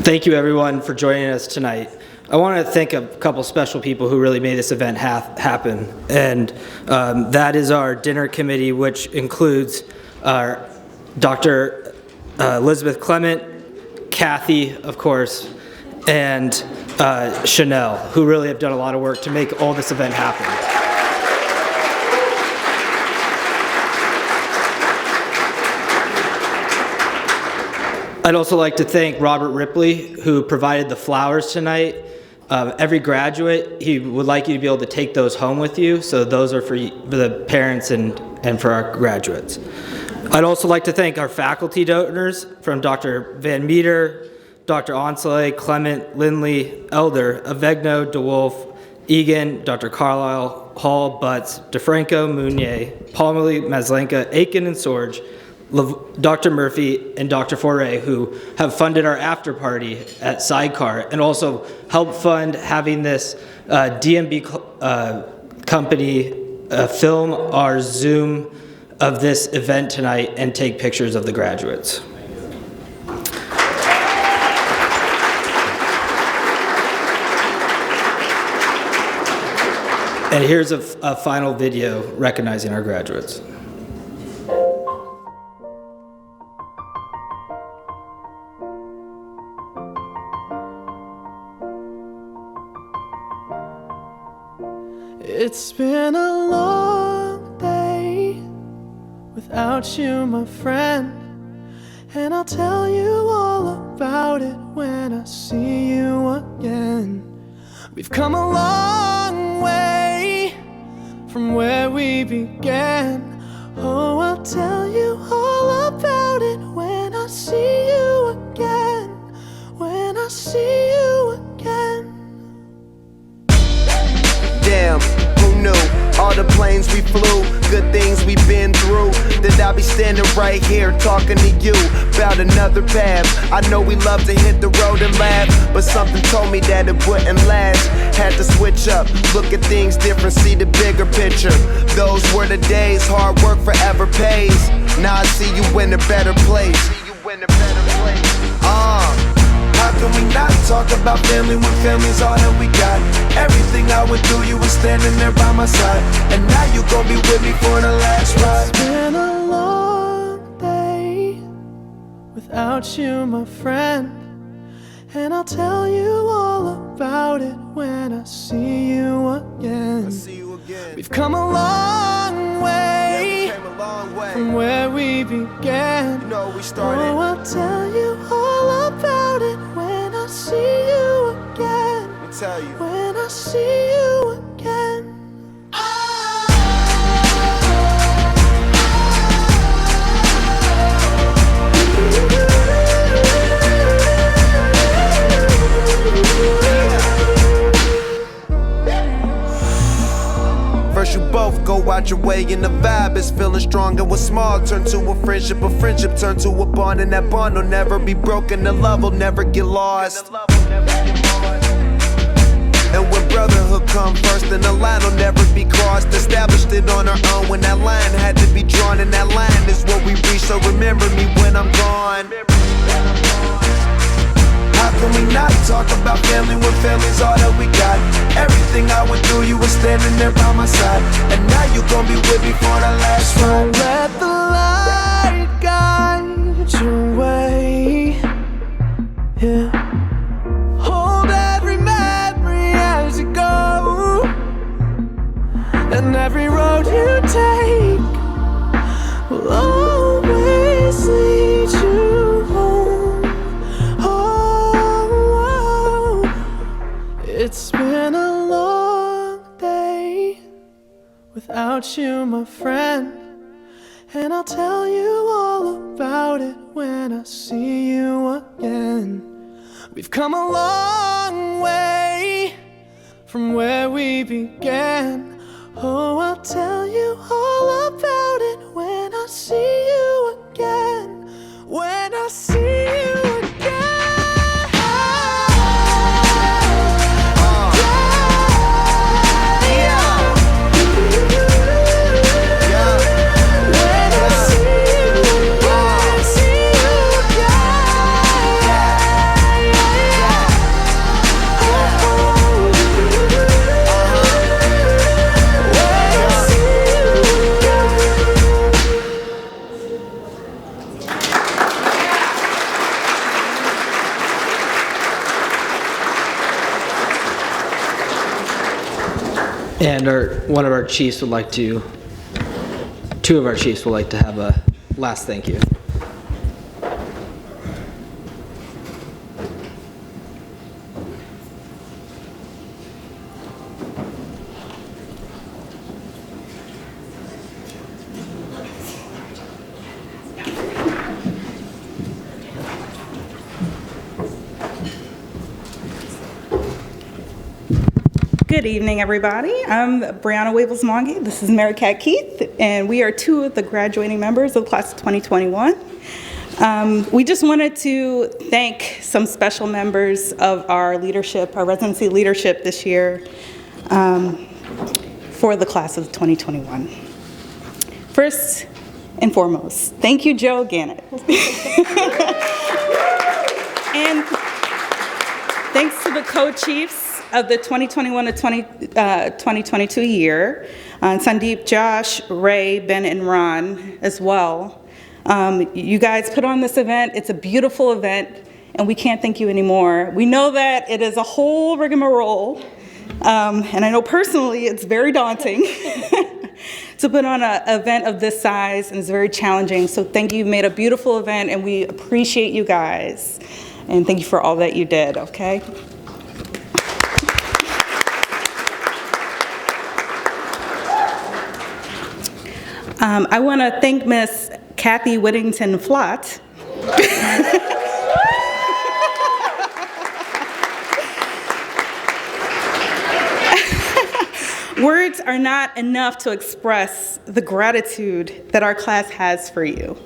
Thank you, everyone, for joining us tonight. I want to thank a couple special people who really made this event happen, and that is our dinner committee, which includes our Dr. Elizabeth Clement, Kathy, of course, and Chanel, who really have done a lot of work to make all this event happen. I'd also like to thank Robert Ripley, who provided the flowers tonight. Every graduate, he would like you to be able to take those home with you, so those are for the parents and for our graduates. I'd also like to thank our faculty donors from Dr. Van Meter, Dr. Onsele, Clement, Lindley, Elder, Avegno, DeWolf, Egan, Dr. Carlisle, Hall, Butts, DeFranco, Mounier, Palmerly, Maslenka, Aiken, and Sorge, Dr. Murphy, and Dr. Foray, who have funded our after party at Sidecar and also helped fund having this DMB company film our Zoom of this event tonight and take pictures of the graduates. And here's a final video recognizing our graduates. It's been a long day without you, my friend, and I'll tell you all about it when I see you again. We've come a long way from where we began. Oh, I'll tell you all about it when I see you again. When I see you again. Damn, who knew? All the planes we flew, good things we've been through, that I'll be standing right here talking to you about another path. I know we love to hit the road and laugh, but something told me that it wouldn't last. Had to switch up, look at things different, see the bigger picture. Those were the days, hard work forever pays. Now I see you in a better place. How can we not talk about family when family's all that we got? Everything I went through, you were standing there by my side, and now you gon' be with me for the last ride. It's been a long day without you, my friend, and I'll tell you all about it when I see you again. We've come a long way, from where we began. You know we started. Oh, I'll tell you all about it when I see you again. Let me tell you. When I see you again. First wish you both go out your way, and the vibe is feeling strong. And what's small turn to a friendship turn to a bond, and that bond will never be broken. The love will never get lost. And when brotherhood come first, then the line will never be crossed. Established it on our own when that line had to be drawn, and that line is what we reach. So remember me when I'm gone. How can we not talk about family when family's all that we got? Everything I went through, you were standing there by my side, and now you gon' be with me for the last ride. Let the light guide your way. Yeah. Hold every memory as you go, and every road you take will always lead you home. Oh, it's been a long day without you, my friend, and I'll tell you all about it when I see you again. We've come a long way from where we began. Oh, I'll tell you all about it when I see you again. When I see you again. And one of our chiefs would like to, two of our chiefs would like to have a last thank you. Good evening, everybody. I'm Brianna Wavels-Monge. This is Mary Cat Keith, and we are two of the graduating members of class of 2021. We just wanted to thank some special members of our leadership, our residency leadership this year for the class of 2021. First and foremost, thank you, Joe Gannett. And thanks to the co-chiefs of the 2021 to 2022 year, Sandeep, Josh, Ray, Ben, and Ron as well. You guys put on this event. It's a beautiful event, and we can't thank you anymore. We know that it is a whole rigmarole, and I know personally it's very daunting to put on an event of this size, and it's very challenging. So thank you. You made a beautiful event, and we appreciate you guys, and thank you for all that you did, okay? I want to thank Miss Kathy Whittington Flott. Words are not enough to express the gratitude that our class has for you.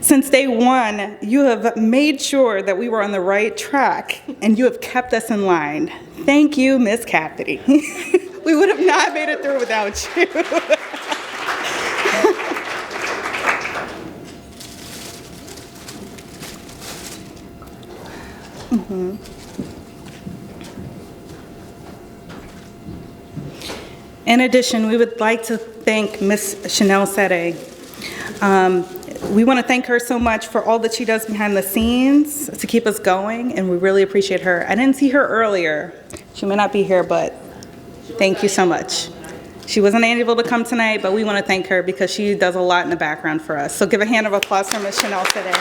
Since day one, you have made sure that we were on the right track, and you have kept us in line. Thank you, Miss Kathy. We would have not made it through without you. Mm-hmm. In addition, we would like to thank Miss Chanel Sede. We want to thank her so much for all that she does behind the scenes to keep us going, and we really appreciate her. I didn't see her earlier. She may not be here, but thank you so much. She wasn't able to come tonight, but we want to thank her because she does a lot in the background for us. So give a hand of applause for Miss Chanel Sede.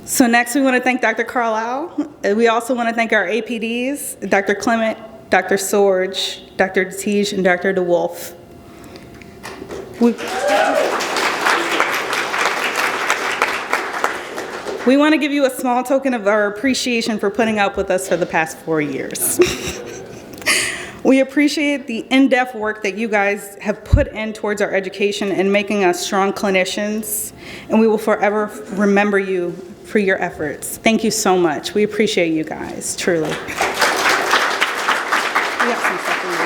So next we want to thank Dr. Carlisle. We also want to thank our APDs, Dr. Clement, Dr. Sorge, Dr. DeTige, and Dr. DeWolf. We want to give you a small token of our appreciation for putting up with us for the past 4 years. We appreciate the in-depth work that you guys have put in towards our education and making us strong clinicians, and we will forever remember you for your efforts. Thank you so much. We appreciate you guys, truly. We have some stuff for you.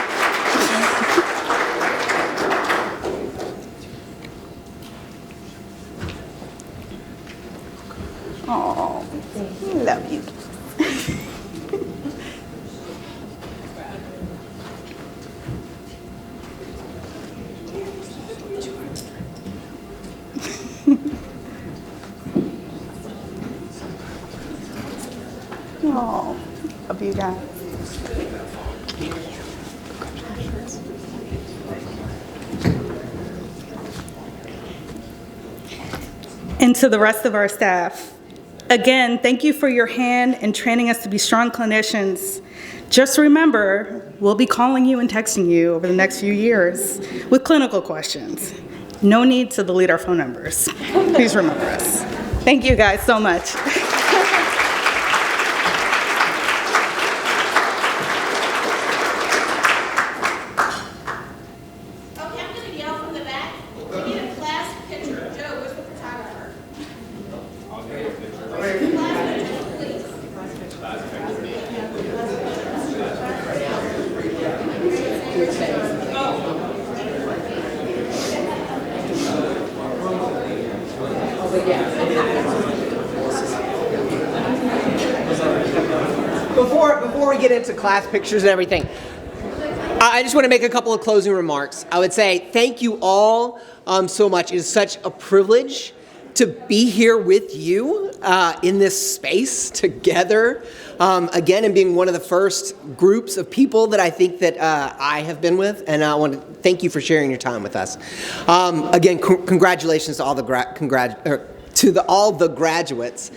Oh, love you. Oh, love you guys. And to the rest of our staff, again, thank you for your hand in training us to be strong clinicians. Just remember, we'll be calling you and texting you over the next few years with clinical questions. No need to delete our phone numbers. Please remember us. Thank you guys so much. Before we get into class pictures and everything, I just want to make a couple of closing remarks. I would say thank you all so much. It is such a privilege to be here with you in this space together again, and being one of the first groups of people that I think that I have been with, and I want to thank you for sharing your time with us. Again, congratulations to all the all the graduates.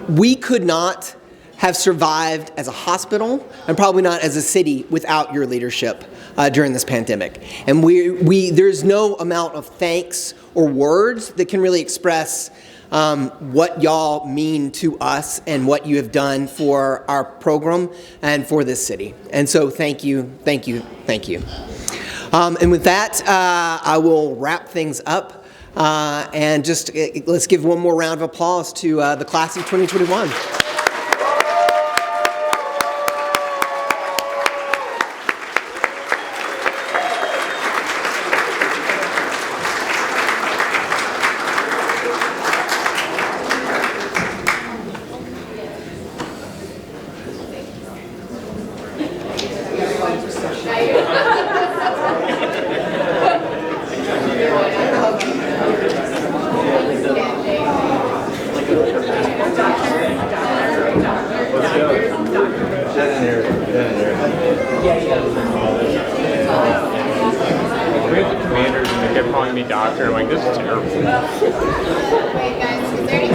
We could not have survived as a hospital and probably not as a city without your leadership during this pandemic. And there's no amount of thanks or words that can really express what y'all mean to us and what you have done for our program and for this city. And so thank you, thank you, thank you. And with that, I will wrap things up. And just let's give one more round of applause to the class of 2021. Commanders and they kept calling me doctor. I'm like, this is terrible. Wait, guys, is there any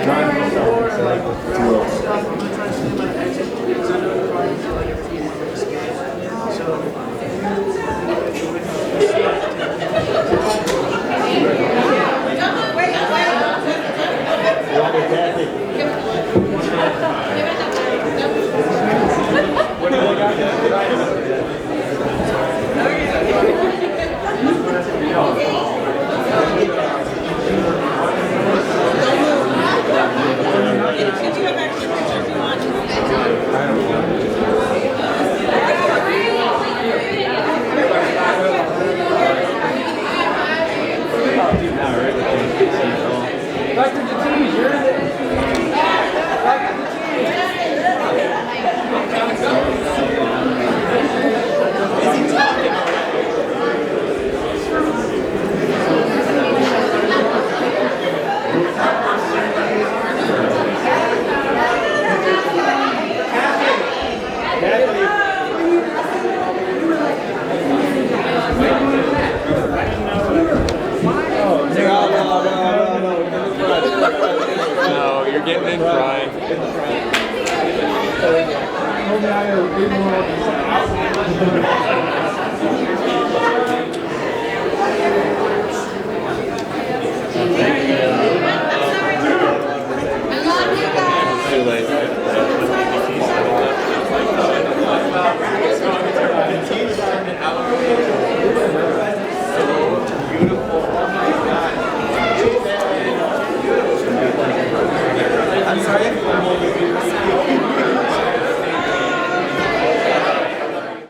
Trying to getting in dry.